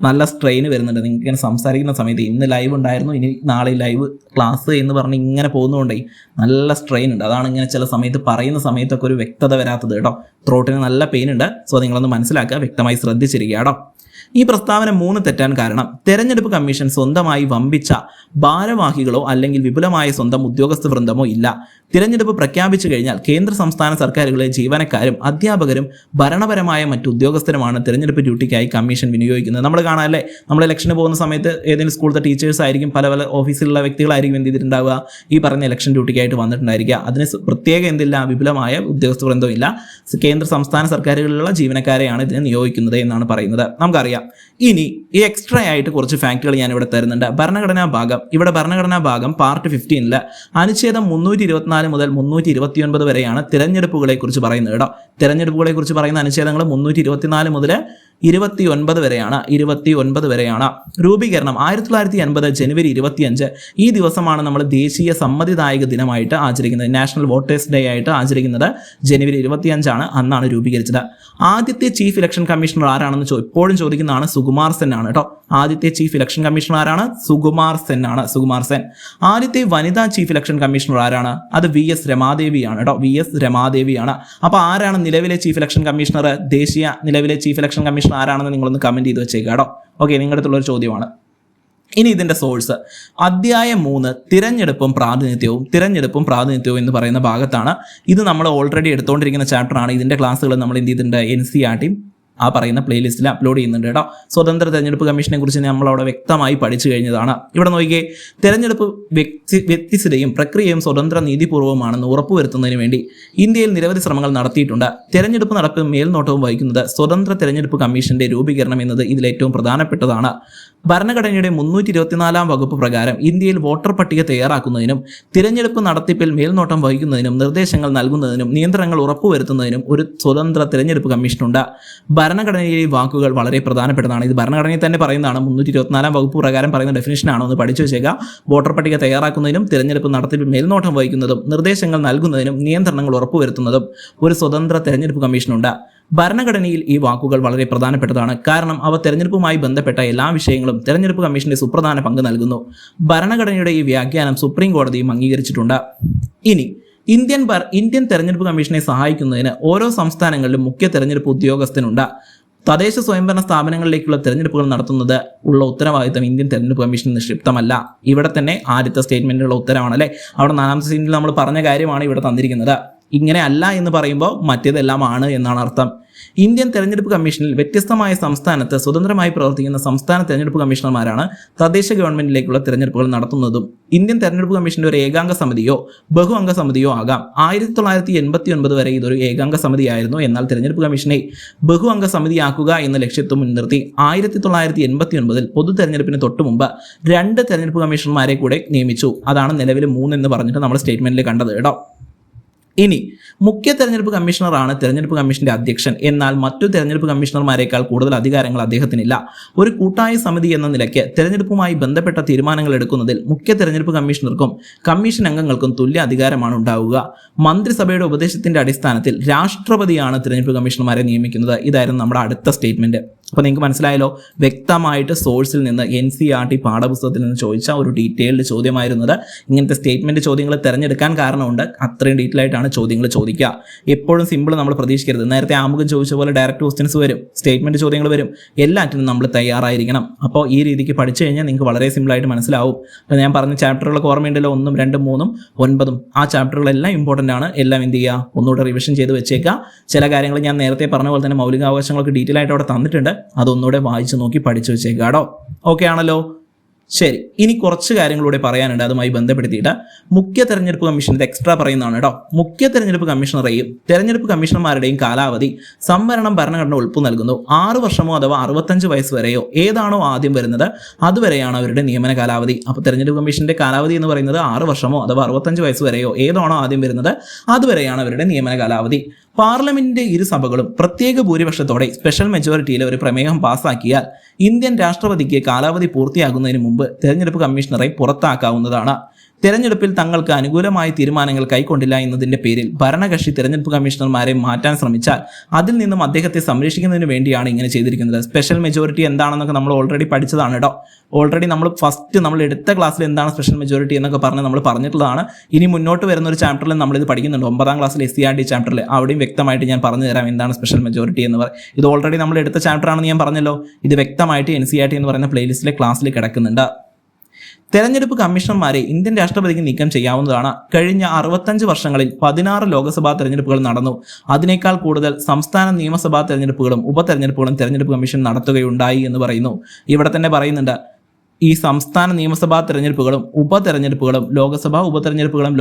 നല്ല സ്ട്രെയിൻ വരുന്നുണ്ട് നിങ്ങൾക്ക് ഇങ്ങനെ സംസാരിക്കുന്ന സമയത്ത്. ഇന്ന് ലൈവ് ഉണ്ടായിരുന്നു, ഇനി നാളെ ലൈവ് ക്ലാസ് എന്ന് പറഞ്ഞ് ഇങ്ങനെ പോകുന്നതുകൊണ്ടേ നല്ല സ്ട്രെയിൻ ഉണ്ട്. അതാണ് ഇങ്ങനെ ചില സമയത്ത് പറയുന്ന സമയത്തൊക്കെ ഒരു വ്യക്തത വരാത്തത് കേട്ടോ. ത്രോട്ടിന് നല്ല പെയിൻ ഉണ്ട്. സോ നിങ്ങളൊന്ന് മനസ്സിലാക്കുക, വ്യക്തമായി ശ്രദ്ധിച്ചിരിക്കുക കേട്ടോ. ഈ പ്രസ്താവന 3 തെറ്റാൻ കാരണം തെരഞ്ഞെടുപ്പ് കമ്മീഷൻ സ്വന്തമായി വമ്പിച്ച ഭാരവാഹികളോ അല്ലെങ്കിൽ വിപുലമായ സ്വന്തം ഉദ്യോഗസ്ഥ വൃന്ദമോ ഇല്ല. തിരഞ്ഞെടുപ്പ് പ്രഖ്യാപിച്ചു കഴിഞ്ഞാൽ കേന്ദ്ര സംസ്ഥാന സർക്കാരുകളിലെ ജീവനക്കാരും അധ്യാപകരും ഭരണപരമായ മറ്റു ഉദ്യോഗസ്ഥരുമാണ് തിരഞ്ഞെടുപ്പ് ഡ്യൂട്ടിക്കായി കമ്മീഷൻ വിനിയോഗിക്കുന്നത്. നമ്മൾ കാണാമല്ലേ, നമ്മൾ ഇലക്ഷന് പോകുന്ന സമയത്ത് ഏതെങ്കിലും സ്കൂളിലത്തെ ടീച്ചേഴ്സ് ആയിരിക്കും, പല ഓഫീസിലുള്ള വ്യക്തികളായിരിക്കും എന്ത് ചെയ്തിട്ടുണ്ടാവുക, ഈ പറഞ്ഞ ഇലക്ഷൻ ഡ്യൂട്ടിക്കായിട്ട് വന്നിട്ടുണ്ടായിരിക്കുക. അതിന് പ്രത്യേക എന്തില്ല, വിപുലമായ ഉദ്യോഗസ്ഥ വൃന്ദം ഇല്ല. കേന്ദ്ര സംസ്ഥാന സർക്കാരുകളിലുള്ള ജീവനക്കാരെയാണ് ഇതിനെ നിയോഗിക്കുന്നത് എന്നാണ് പറയുന്നത്. നമുക്കറിയാം. ഇനി ഈ എക്സ്ട്രാ ആയിട്ട് കുറച്ച് ഫാക്ടുകൾ ഞാൻ ഇവിടെ തരുന്നുണ്ട്. ഭരണഘടനാ ഭാഗം, ഇവിടെ ഭരണഘടനാ ഭാഗം പാർട്ട് 15 അനുച്ഛേദം 324 324 മുതൽ 329 വരെയാണ് തിരഞ്ഞെടുപ്പുകളെ കുറിച്ച് പറയുന്നത് കേട്ടോ. തിരഞ്ഞെടുപ്പുകളെ കുറിച്ച് പറയുന്ന അനുച്ഛേദങ്ങൾ 324 മുതൽ 29 വരെയാണ്. രൂപീകരണം 1980 ജനുവരി 25. ഈ ദിവസമാണ് നമ്മൾ ദേശീയ സമ്മതിദായക ദിനമായിട്ട് ആചരിക്കുന്നത്. നാഷണൽ വോട്ടേഴ്സ് ഡേ ആയിട്ട് ആചരിക്കുന്നത് ജനുവരി 25 ആണ്. അന്നാണ് രൂപീകരിച്ചത്. ആദ്യത്തെ ചീഫ് ഇലക്ഷൻ കമ്മീഷണർ ആരാണെന്ന് ഇപ്പോഴും ചോദിക്കുന്നതാണ്. സുകുമാർ സെൻ ആണ് കേട്ടോ. ആദ്യത്തെ ചീഫ് ഇലക്ഷൻ കമ്മീഷണർ ആരാണ്? സുകുമാർ സെൻ ആണ്. സുകുമാർ സെൻ. ആദ്യത്തെ വനിതാ ചീഫ് ഇലക്ഷൻ കമ്മീഷണർ ആരാണ്? അത് VS രമാദേവിയാണ് കേട്ടോ. VS രമാദേവിയാണ്. അപ്പോൾ ആരാണ് നിലവിലെ ചീഫ് ഇലക്ഷൻ കമ്മീഷണർ? ദേശീയ നിലവിലെ ചീഫ് ഇലക്ഷൻ കമ്മീഷണർ ആരാണെന്ന് നിങ്ങളൊന്ന് കമന്റ് ചെയ്ത് വെച്ചേക്കുക കേട്ടോ. ഓക്കെ, നിങ്ങളുടെ അടുത്തുള്ളൊരു ചോദ്യമാണ്. ഇനി ഇതിന്റെ സോഴ്സ് അധ്യായം 3 തിരഞ്ഞെടുപ്പും പ്രാതിനിധ്യവും എന്ന് പറയുന്ന ഭാഗത്താണ്. ഇത് നമ്മൾ ഓൾറെഡി എടുത്തുകൊണ്ടിരിക്കുന്ന ചാപ്റ്ററാണ്. ഇതിന്റെ ക്ലാസ്സുകൾ നമ്മൾ എന്ത് ചെയ്തിട്ടുണ്ട്? NCERT ആ പറയുന്ന പ്ലേലിസ്റ്റിൽ അപ്ലോഡ് ചെയ്യുന്നുണ്ട് കേട്ടോ. സ്വതന്ത്ര തെരഞ്ഞെടുപ്പ് കമ്മീഷനെ കുറിച്ച് നമ്മൾ അവിടെ വ്യക്തമായി പഠിച്ചു കഴിഞ്ഞതാണ്. ഇവിടെ നോക്കിയേ, തെരഞ്ഞെടുപ്പ് വ്യക്തിസ്ഥതയും പ്രക്രിയയും സ്വതന്ത്ര നീതിപൂർവ്വമാണെന്ന് ഉറപ്പുവരുത്തുന്നതിന് വേണ്ടി ഇന്ത്യയിൽ നിരവധി ശ്രമങ്ങൾ നടത്തിയിട്ടുണ്ട്. തെരഞ്ഞെടുപ്പ് നടപ്പും മേൽനോട്ടവും വഹിക്കുന്നത് സ്വതന്ത്ര തെരഞ്ഞെടുപ്പ് കമ്മീഷന്റെ രൂപീകരണം എന്നത് ഇതിലേറ്റവും പ്രധാനപ്പെട്ടതാണ്. ഭരണഘടനയുടെ 324 വകുപ്പ് പ്രകാരം ഇന്ത്യയിൽ വോട്ടർ പട്ടിക തയ്യാറാക്കുന്നതിനും തിരഞ്ഞെടുപ്പ് നടത്തിപ്പിൽ മേൽനോട്ടം വഹിക്കുന്നതിനും നിർദ്ദേശങ്ങൾ നൽകുന്നതിനും നിയന്ത്രണങ്ങൾ ഉറപ്പുവരുത്തുന്നതിനും ഒരു സ്വതന്ത്ര തെരഞ്ഞെടുപ്പ് കമ്മീഷനുണ്ട്. ഭരണഘടനയിലെ വാക്കുകൾ വളരെ പ്രധാനപ്പെട്ടതാണ്. ഇത് ഭരണഘടനയിൽ തന്നെ പറയുന്നതാണ്. 324 വകുപ്പ് പ്രകാരം പറയുന്ന ഡെഫിനിഷനാണ്. ഒന്ന് പഠിച്ചു വെച്ചേക്കുക. വോട്ടർ പട്ടിക തയ്യാറാക്കുന്നതിനും തിരഞ്ഞെടുപ്പ് നടത്തിപ്പിൽ മേൽനോട്ടം വഹിക്കുന്നതും നിർദ്ദേശങ്ങൾ നൽകുന്നതിനും നിയന്ത്രണങ്ങൾ ഉറപ്പുവരുത്തുന്നതും ഒരു സ്വതന്ത്ര തെരഞ്ഞെടുപ്പ് കമ്മീഷനുണ്ട്. ഭരണഘടനയിൽ ഈ വാക്കുകൾ വളരെ പ്രധാനപ്പെട്ടതാണ്. കാരണം അവ തെരഞ്ഞെടുപ്പുമായി ബന്ധപ്പെട്ട എല്ലാ വിഷയങ്ങളും തെരഞ്ഞെടുപ്പ് കമ്മീഷന്റെ സുപ്രധാന പങ്ക് നൽകുന്നു. ഭരണഘടനയുടെ ഈ വ്യാഖ്യാനം സുപ്രീം കോടതിയും അംഗീകരിച്ചിട്ടുണ്ട്. ഇനി ഇന്ത്യൻ തെരഞ്ഞെടുപ്പ് കമ്മീഷനെ സഹായിക്കുന്നതിന് ഓരോ സംസ്ഥാനങ്ങളിലും മുഖ്യ തെരഞ്ഞെടുപ്പ് ഉദ്യോഗസ്ഥനുണ്ട്. തദ്ദേശ സ്വയംഭരണ സ്ഥാപനങ്ങളിലേക്കുള്ള തെരഞ്ഞെടുപ്പുകൾ നടത്തുന്നത് ഉള്ള ഉത്തരവാദിത്തം ഇന്ത്യൻ തെരഞ്ഞെടുപ്പ് കമ്മീഷൻ നിക്ഷിപ്തമല്ല. ഇവിടെ തന്നെ ആദ്യത്തെ സ്റ്റേറ്റ്മെന്റിലുള്ള ഉത്തരവാണല്ലേ. അവിടെ 4ാമത്തെ സീനിൽ നമ്മൾ പറഞ്ഞ കാര്യമാണ് ഇവിടെ തന്നിരിക്കുന്നത്. ഇങ്ങനെ അല്ല എന്ന് പറയുമ്പോൾ മറ്റേതെല്ലാം ആണ് എന്നാണ് അർത്ഥം. ഇന്ത്യൻ തെരഞ്ഞെടുപ്പ് കമ്മീഷനിൽ വ്യത്യസ്തമായ സംസ്ഥാനത്ത് സ്വതന്ത്രമായി പ്രവർത്തിക്കുന്ന സംസ്ഥാന തെരഞ്ഞെടുപ്പ് കമ്മീഷണർമാരാണ് തദ്ദേശ ഗവൺമെന്റിലേക്കുള്ള തെരഞ്ഞെടുപ്പുകൾ നടത്തുന്നതും. ഇന്ത്യൻ തെരഞ്ഞെടുപ്പ് കമ്മീഷന്റെ ഒരു ഏകാംഗ സമിതിയോ ബഹുഅംഗ സമിതിയോ ആകാം. 1989 വരെ ഇതൊരു ഏകാംഗ സമിതിയായിരുന്നു. എന്നാൽ തെരഞ്ഞെടുപ്പ് കമ്മീഷനെ ബഹുഅംഗ സമിതിയാക്കുക എന്ന ലക്ഷ്യത്തെ മുൻനിർത്തി 1989 പൊതു തെരഞ്ഞെടുപ്പിന് തൊട്ടു മുമ്പ് 2 തെരഞ്ഞെടുപ്പ് കമ്മീഷണർമാരെ കൂടെ നിയമിച്ചു. അതാണ് നിലവിൽ 3 എന്ന് പറഞ്ഞിട്ട് നമ്മൾ സ്റ്റേറ്റ്മെന്റിൽ കണ്ടത് കേട്ടോ. ഇനി മുഖ്യ തെരഞ്ഞെടുപ്പ് കമ്മീഷണറാണ് തെരഞ്ഞെടുപ്പ് കമ്മീഷന്റെ അധ്യക്ഷൻ. എന്നാൽ മറ്റു തെരഞ്ഞെടുപ്പ് കമ്മീഷണർമാരെക്കാൾ കൂടുതൽ അധികാരങ്ങൾ അദ്ദേഹത്തിനില്ല. ഒരു കൂട്ടായ സമിതി എന്ന നിലയ്ക്ക് തെരഞ്ഞെടുപ്പുമായി ബന്ധപ്പെട്ട തീരുമാനങ്ങൾ എടുക്കുന്നതിൽ മുഖ്യ തെരഞ്ഞെടുപ്പ് കമ്മീഷണർക്കും കമ്മീഷൻ അംഗങ്ങൾക്കും തുല്യ അധികാരമാണ് ഉണ്ടാവുക. മന്ത്രിസഭയുടെ ഉപദേശത്തിന്റെ അടിസ്ഥാനത്തിൽ രാഷ്ട്രപതിയാണ് തെരഞ്ഞെടുപ്പ് കമ്മീഷണർമാരെ നിയമിക്കുന്നത്. ഇതായിരുന്നു നമ്മുടെ അടുത്ത സ്റ്റേറ്റ്മെന്റ്. അപ്പോൾ നിങ്ങൾക്ക് മനസ്സിലായല്ലോ, വ്യക്തമായിട്ട് സോഴ്സിൽ നിന്ന് NCERT പാഠപുസ്തകത്തിൽ നിന്ന് ചോദിച്ച ഒരു ഡീറ്റെയിൽഡ് ചോദ്യമായിരുന്നത്. ഇങ്ങനത്തെ സ്റ്റേറ്റ്മെന്റ് ചോദ്യങ്ങൾ തിരഞ്ഞെടുക്കാൻ കാരണമുണ്ട്. അത്രയും ഡീറ്റെയിൽ ആയിട്ടാണ് ചോദ്യങ്ങൾ ചോദിക്കുക. എപ്പോഴും സിമ്പിൾ നമ്മൾ പ്രതീക്ഷിക്കരുത്. നേരത്തെ ആമുഖം ചോദിച്ച പോലെ ഡയറക്റ്റ് ക്വസ്റ്റ്യൻസ് വരും, സ്റ്റേറ്റ്മെന്റ് ചോദ്യങ്ങൾ വരും. എല്ലാറ്റിനും നമ്മൾ തയ്യാറായിരിക്കണം. അപ്പോൾ ഈ രീതിക്ക് പഠിച്ചു കഴിഞ്ഞാൽ നിങ്ങൾക്ക് വളരെ സിമ്പിളായിട്ട് മനസ്സിലാവും. അപ്പോൾ ഞാൻ പറഞ്ഞ ചാപ്റ്ററുകളൊക്കെ ഓർമ്മയുണ്ടല്ലോ, 1, 2, 3, 9. ആ ചാപ്റ്ററുകളെല്ലാം ഇമ്പോർട്ടൻ്റ് ആണ്. എല്ലാം എന്ത് ചെയ്യുക, ഒന്നുകൂടെ റിവിഷൻ ചെയ്ത് വെച്ചേക്കുക. ചില കാര്യങ്ങൾ ഞാൻ നേരത്തെ പറഞ്ഞ പോലെ തന്നെ മൗലികാവകാശങ്ങളൊക്കെ ഡീറ്റെയിൽ ആയിട്ട് അവിടെ തന്നിട്ടുണ്ട്. അതൊന്നുകൂടെ വായിച്ചു നോക്കി പഠിച്ചു വെച്ചേക്കാടോ. ഓക്കെ ആണല്ലോ. ശരി, ഇനി കുറച്ച് കാര്യങ്ങളൂടെ പറയാനുണ്ട്. അതുമായി ബന്ധപ്പെടുത്തിയിട്ട് മുഖ്യ തെരഞ്ഞെടുപ്പ് കമ്മീഷൻ ഇത് എക്സ്ട്രാ പറയുന്നതാണ് കേട്ടോ. മുഖ്യ തെരഞ്ഞെടുപ്പ് കമ്മീഷണറെയും തെരഞ്ഞെടുപ്പ് കമ്മീഷണർമാരുടെയും കാലാവധി സംവരണം ഭരണഘടന ഉൾപ്പ് നൽകുന്നു. 6 വർഷമോ അഥവാ 65 വയസ്സ് വരെയോ ഏതാണോ ആദ്യം വരുന്നത് അതുവരെയാണ് അവരുടെ നിയമന കാലാവധി. അപ്പോൾ തെരഞ്ഞെടുപ്പ് കമ്മീഷന്റെ കാലാവധി എന്ന് പറയുന്നത് 6 വർഷമോ അഥവാ 65 വയസ്സ് വരെയോ ഏതാണോ ആദ്യം വരുന്നത് അതുവരെയാണ് അവരുടെ നിയമന കാലാവധി. പാർലമെന്റിന്റെ ഇരുസഭകളും പ്രത്യേക ഭൂരിപക്ഷത്തോടെ സ്പെഷ്യൽ മെജോറിറ്റിയിലെ ഒരു പ്രമേയം പാസാക്കിയാൽ ഇന്ത്യൻ രാഷ്ട്രപതിക്ക് കാലാവധി പൂർത്തിയാകുന്നതിന് മുമ്പ് തെരഞ്ഞെടുപ്പ് കമ്മീഷണറെ പുറത്താക്കാവുന്നതാണ്. തെരഞ്ഞെടുപ്പിൽ തങ്ങൾക്ക് അനുകൂലമായ തീരുമാനങ്ങൾ കൈക്കൊണ്ടില്ല എന്നതിന്റെ പേരിൽ ഭരണകക്ഷി തെരഞ്ഞെടുപ്പ് കമ്മീഷണർമാരെ മാറ്റാൻ ശ്രമിച്ചാൽ അതിൽ നിന്നും അദ്ദേഹത്തെ സംരക്ഷിക്കുന്നതിന് വേണ്ടിയാണ് ഇങ്ങനെ ചെയ്തിരിക്കുന്നത്. സ്പെഷ്യൽ മെജോറിറ്റി എന്താണെന്നൊക്കെ നമ്മൾ ഓൾറെഡി പഠിച്ചതാണ് കേട്ടോ. ഓൾറെഡി നമ്മൾ എടുത്ത ക്ലാസ്സിൽ എന്താണ് സ്പെഷ്യൽ മെജോറിറ്റി എന്നൊക്കെ പറഞ്ഞ് നമ്മൾ പറഞ്ഞിട്ടുള്ളതാണ്. ഇനി മുന്നോട്ട് വരുന്ന ഒരു ചാപ്റ്ററിൽ നമ്മളിത് പഠിക്കുന്നുണ്ട്. 9ാം ക്ലാസ്സിൽ SCERT ചാപ്റ്ററിൽ. അവിടെയും വ്യക്തമായിട്ട് ഞാൻ പറഞ്ഞു തരാം എന്താണ് സ്പെഷ്യൽ മെജോറിറ്റി എന്ന് പറയും. ഇത് ഓൾറെഡി നമ്മൾ എടുത്ത ചാപ്റ്റർ ആണെന്ന് ഞാൻ പറഞ്ഞല്ലോ. ഇത് വ്യക്തമായിട്ട് NCERT എന്ന് പറയുന്ന പ്ലേലിസ്റ്റിലെ ക്ലാസ്സിൽ കിടക്കുന്നുണ്ട്. തെരഞ്ഞെടുപ്പ് കമ്മീഷണർമാരെ ഇന്ത്യൻ രാഷ്ട്രപതിക്ക് നീക്കം ചെയ്യാവുന്നതാണ്. കഴിഞ്ഞ 65 വർഷങ്ങളിൽ 16 ലോക്സഭാ തെരഞ്ഞെടുപ്പുകൾ നടന്നു. അതിനേക്കാൾ കൂടുതൽ സംസ്ഥാന നിയമസഭാ തെരഞ്ഞെടുപ്പുകളും ഉപതെരഞ്ഞെടുപ്പുകളും തെരഞ്ഞെടുപ്പ് കമ്മീഷൻ നടത്തുകയുണ്ടായി എന്ന് പറയുന്നു. ഇവിടെ തന്നെ പറയുന്നുണ്ട്, ഈ സംസ്ഥാന നിയമസഭാ തെരഞ്ഞെടുപ്പുകളും ഉപതെരഞ്ഞെടുപ്പുകളും ലോക്സഭാ ഉപതെരഞ്ഞെടുപ്പുകളും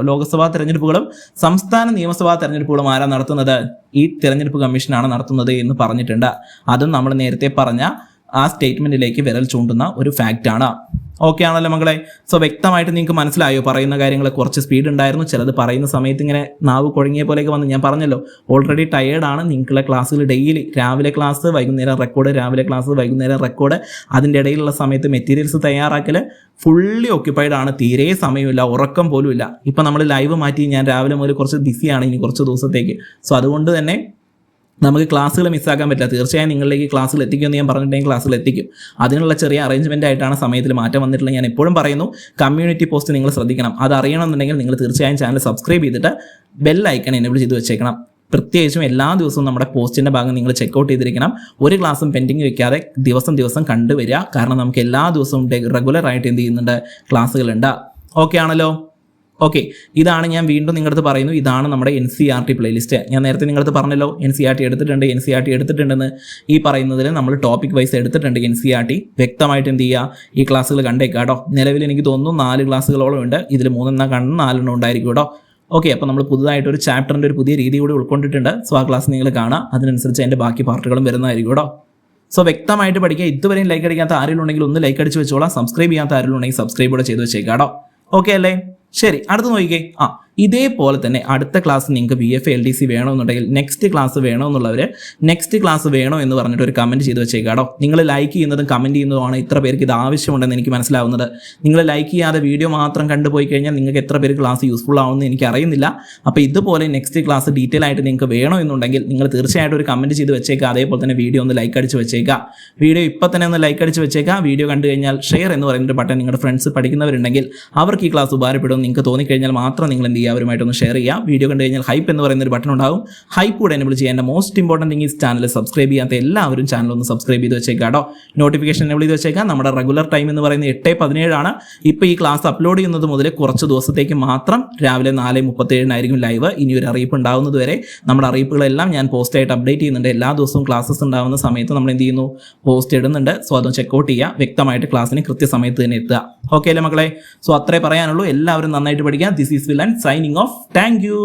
ലോക്സഭാ തെരഞ്ഞെടുപ്പുകളും സംസ്ഥാന നിയമസഭാ തെരഞ്ഞെടുപ്പുകളും ആരാ നടത്തുന്നത്? ഈ തെരഞ്ഞെടുപ്പ് കമ്മീഷനാണ് നടത്തുന്നത് എന്ന് പറഞ്ഞിട്ടുണ്ട്. അതും നമ്മൾ നേരത്തെ പറഞ്ഞ ആ സ്റ്റേറ്റ്മെന്റിലേക്ക് വിരൽ ചൂണ്ടുന്ന ഒരു ഫാക്റ്റാണ്. ഓക്കെ ആണല്ലോ മക്കളെ? സോ വ്യക്തമായിട്ട് നിങ്ങൾക്ക് മനസ്സിലായോ പറയുന്ന കാര്യങ്ങൾ? കുറച്ച് സ്പീഡ് ഉണ്ടായിരുന്നു, ചിലത് പറയുന്ന സമയത്ത് ഇങ്ങനെ നാവ് കുഴങ്ങിയ പോലെയൊക്കെ വന്ന്. ഞാൻ പറഞ്ഞല്ലോ ഓൾറെഡി ടയേർഡാണ്. നിങ്ങളുടെ ക്ലാസ്സുകൾ ഡെയിലി രാവിലെ ക്ലാസ്, വൈകുന്നേരം റെക്കോർഡ്, രാവിലെ ക്ലാസ്, വൈകുന്നേരം റെക്കോർഡ്, അതിൻ്റെ ഇടയിലുള്ള സമയത്ത് മെറ്റീരിയൽസ് തയ്യാറാക്കൽ ഫുള്ളി ഓക്യുപ്പൈഡ് ആണ്. തീരെ സമയമില്ല, ഉറക്കം പോലും ഇല്ല. ഇപ്പം നമ്മൾ ലൈവ് മാറ്റി, ഞാൻ രാവിലെ മുതൽ കുറച്ച് ബിസിയാണ് ഇനി കുറച്ച് ദിവസത്തേക്ക്. സോ അതുകൊണ്ട് തന്നെ നമുക്ക് ക്ലാസ്സുകൾ മിസ്സാക്കാൻ പറ്റില്ല. തീർച്ചയായും നിങ്ങളിലേക്ക് ക്ലാസ്സുകൾ എത്തിക്കുമെന്ന് ഞാൻ പറഞ്ഞിട്ടുണ്ടെങ്കിൽ ക്ലാസ്സുകൾ എത്തിക്കും. അതിനുള്ള ചെറിയ അറേഞ്ച്മെൻ്റ് ആയിട്ടാണ് സമയത്തിൽ മാറ്റം വന്നിട്ടുള്ളത്. ഞാൻ എപ്പോഴും പറയുന്നു, കമ്മ്യൂണിറ്റി പോസ്റ്റ് നിങ്ങൾ ശ്രദ്ധിക്കണം. അത് അറിയണമെന്നുണ്ടെങ്കിൽ നിങ്ങൾ തീർച്ചയായും ചാനൽ സബ്സ്ക്രൈബ് ചെയ്തിട്ട് ബെൽ ഐക്കൺ എനേബിൾ ചെയ്ത് വെച്ചേക്കണം. പ്രത്യേകിച്ചും എല്ലാ ദിവസവും നമ്മുടെ പോസ്റ്റിൻ്റെ ഭാഗം നിങ്ങൾ ചെക്കൗട്ട് ചെയ്തിരിക്കണം. ഒരു ക്ലാസ്സും പെൻഡിങ് വെക്കാതെ ദിവസം കണ്ടുവരിക. കാരണം നമുക്ക് എല്ലാ ദിവസവും റെഗുലറായിട്ട് എന്ത് ചെയ്യുന്നുണ്ട്, ക്ലാസ്സുകളുണ്ട്. ഓക്കെ ആണല്ലോ? ഓക്കെ, ഇതാണ് ഞാൻ വീണ്ടും നിങ്ങളടുത്ത് പറയുന്നു, ഇതാണ് നമ്മുടെ NCERT പ്ലേലിസ്റ്റ്. ഞാൻ നേരത്തെ നിങ്ങളടുത്ത് പറഞ്ഞല്ലോ NCERT എടുത്തിട്ടുണ്ടെന്ന്. ഈ പറയുന്നതിൽ നമ്മൾ ടോപ്പിക് വൈസ് എടുത്തിട്ടുണ്ട് NCERT. വ്യക്തമായിട്ട് എന്ത് ചെയ്യുക, ഈ ക്ലാസ്സുകൾ കണ്ടേക്കാം കേട്ടോ. നിലവിൽ എനിക്ക് തോന്നുന്നു 4 ക്ലാസ്സുകളോളം ഉണ്ട്. ഇതിൽ 3 കാണുന്ന 4 ഉണ്ടായിരിക്കും കേട്ടോ. ഓക്കെ, അപ്പോൾ നമ്മൾ പുതുതായിട്ടൊരു ചാപ്റ്ററിൻ്റെ ഒരു പുതിയ രീതി കൂടി ഉൾക്കൊണ്ടിട്ടുണ്ട്. സോ ആ ക്ലാസ് നിങ്ങൾ കാണുക, അതിനനുസരിച്ച് എൻ്റെ ബാക്കി പാർട്ടുകളും വരുന്നതായിരിക്കും കേട്ടോ. സോ വ്യക്തമായിട്ട് പഠിക്കുക. ഇതുവരെയും ലൈക്ക് അടിക്കാത്ത ആരെങ്കിലും ഉണ്ടെങ്കിൽ ഒന്ന് ലൈക്ക് അടിച്ച് വെച്ചോളാം. സബ്സ്ക്രൈബ് ചെയ്യാത്ത ആരെങ്കിലും ഉണ്ടെങ്കിൽ സബ്സ്ക്രൈബ് കൂടെ ചെയ്ത് വെച്ചേക്കാം കേട്ടോ. ഓക്കെ അല്ലേ? ശരി, അടുത്ത് നോക്കിക്കേ. ഇതേപോലെ തന്നെ അടുത്ത ക്ലാസ് നിങ്ങൾക്ക് VFA LDC വേണമെന്നുണ്ടെങ്കിൽ നെക്സ്റ്റ് ക്ലാസ് വേണമെന്നുള്ളവർ നെക്സ്റ്റ് ക്ലാസ് വേണോ എന്ന് പറഞ്ഞിട്ട് ഒരു കമൻറ്റ് ചെയ്ത് വെച്ചേക്കാടോ. നിങ്ങൾ ലൈക്ക് ചെയ്യുന്നതും കമൻറ്റ് ചെയ്യുന്നതുമാണ് ഇത്ര പേർക്ക് ഇത് ആവശ്യമുണ്ടെന്ന് എനിക്ക് മനസ്സിലാവുന്നത്. നിങ്ങൾ ലൈക്ക് ചെയ്യാതെ വീഡിയോ മാത്രം കണ്ടുപോയി കഴിഞ്ഞാൽ നിങ്ങൾക്ക് എത്ര പേര് ക്ലാസ് യൂസ്ഫുൾ ആവുമെന്ന് എനിക്ക് അറിയുന്നില്ല. അപ്പോൾ ഇതുപോലെ നെക്സ്റ്റ് ക്ലാസ് ഡീറ്റെയിൽ ആയിട്ട് നിങ്ങൾക്ക് വേണോ എന്നുണ്ടെങ്കിൽ നിങ്ങൾ തീർച്ചയായിട്ടും ഒരു കമൻറ്റ് ചെയ്ത് വെച്ചേക്കുക. അതേപോലെ തന്നെ വീഡിയോ ഒന്ന് ലൈക്ക് അടിച്ച് വെച്ചേക്കുക. വീഡിയോ ഇപ്പം തന്നെ ഒന്ന് ലൈക്ക് അടിച്ച് വെച്ചേക്കുക. വീഡിയോ കണ്ടു കഴിഞ്ഞാൽ ഷെയർ എന്ന് പറയുന്നൊരു ബട്ടൺ നിങ്ങളുടെ ഫ്രണ്ട്സ് പഠിക്കുന്നവരുണ്ടെങ്കിൽ അവർക്ക് ഈ ക്ലാസ് ഉപകാരപ്പെടും നിങ്ങൾക്ക് തോന്നിക്കഴിഞ്ഞാൽ മാത്രം നിങ്ങൾ എന്ത് ചെയ്യുക, അവരുമായിട്ടൊന്ന് ഷെയർ ചെയ്യുക. വീഡിയോ കണ്ടു കഴിഞ്ഞാൽ ഹൈപ്പ് എന്ന് പറയുന്ന ഒരു ബട്ടൺ ഉണ്ടാകും. ഹൈപ്പ് കൂടെ എനേബിൾ ചെയ്യാൻ most important thing is channel subscribe ചെയ്യാത്ത എല്ലാവരും ചാനൽ ഒന്ന് സബ്സ്ക്രൈബ് ചെയ്ത് വെച്ചേക്കാട്ടോ. നോട്ടിഫിക്കേഷൻ എനേബിൾ ചെയ്ത് വെച്ചേക്കാം. നമ്മുടെ റെഗുലർ ടൈം എന്ന് പറയുന്നത് 8:17 ആണ്. ഇപ്പോൾ ഈ ക്ലാസ് അപ്ലോഡ് ചെയ്യുന്നത് മുതൽ കുറച്ച് ദിവസത്തേക്ക് മാത്രം രാവിലെ 4:37 ലൈവ്. ഇനി ഒരു അറിയിപ്പ് ഉണ്ടാകുന്നത് വരെ നമ്മുടെ അറിയിപ്പുകളെല്ലാം ഞാൻ പോസ്റ്റായിട്ട് അപ്ഡേറ്റ് ചെയ്യുന്നുണ്ട്. എല്ലാ ദിവസവും ക്ലാസ്സസ് ഉണ്ടാകുന്ന സമയത്ത് നമ്മൾ എന്ത് ചെയ്യുന്നു, പോസ്റ്റ് ഇടുന്നുണ്ട്. സോ അതൊന്ന് ചെക്കൗട്ട് ചെയ്യുക. വ്യക്തമായിട്ട് ക്ലാസ്സിന് കൃത്യസമയത്ത് തന്നെ എത്തുക. ഓക്കെ അല്ലേ മക്കളെ? സോ അത്രേ പറയാനുള്ളൂ. എല്ലാവരും നന്നായിട്ട് പഠിക്കുക. This is villain signing off. Thank you.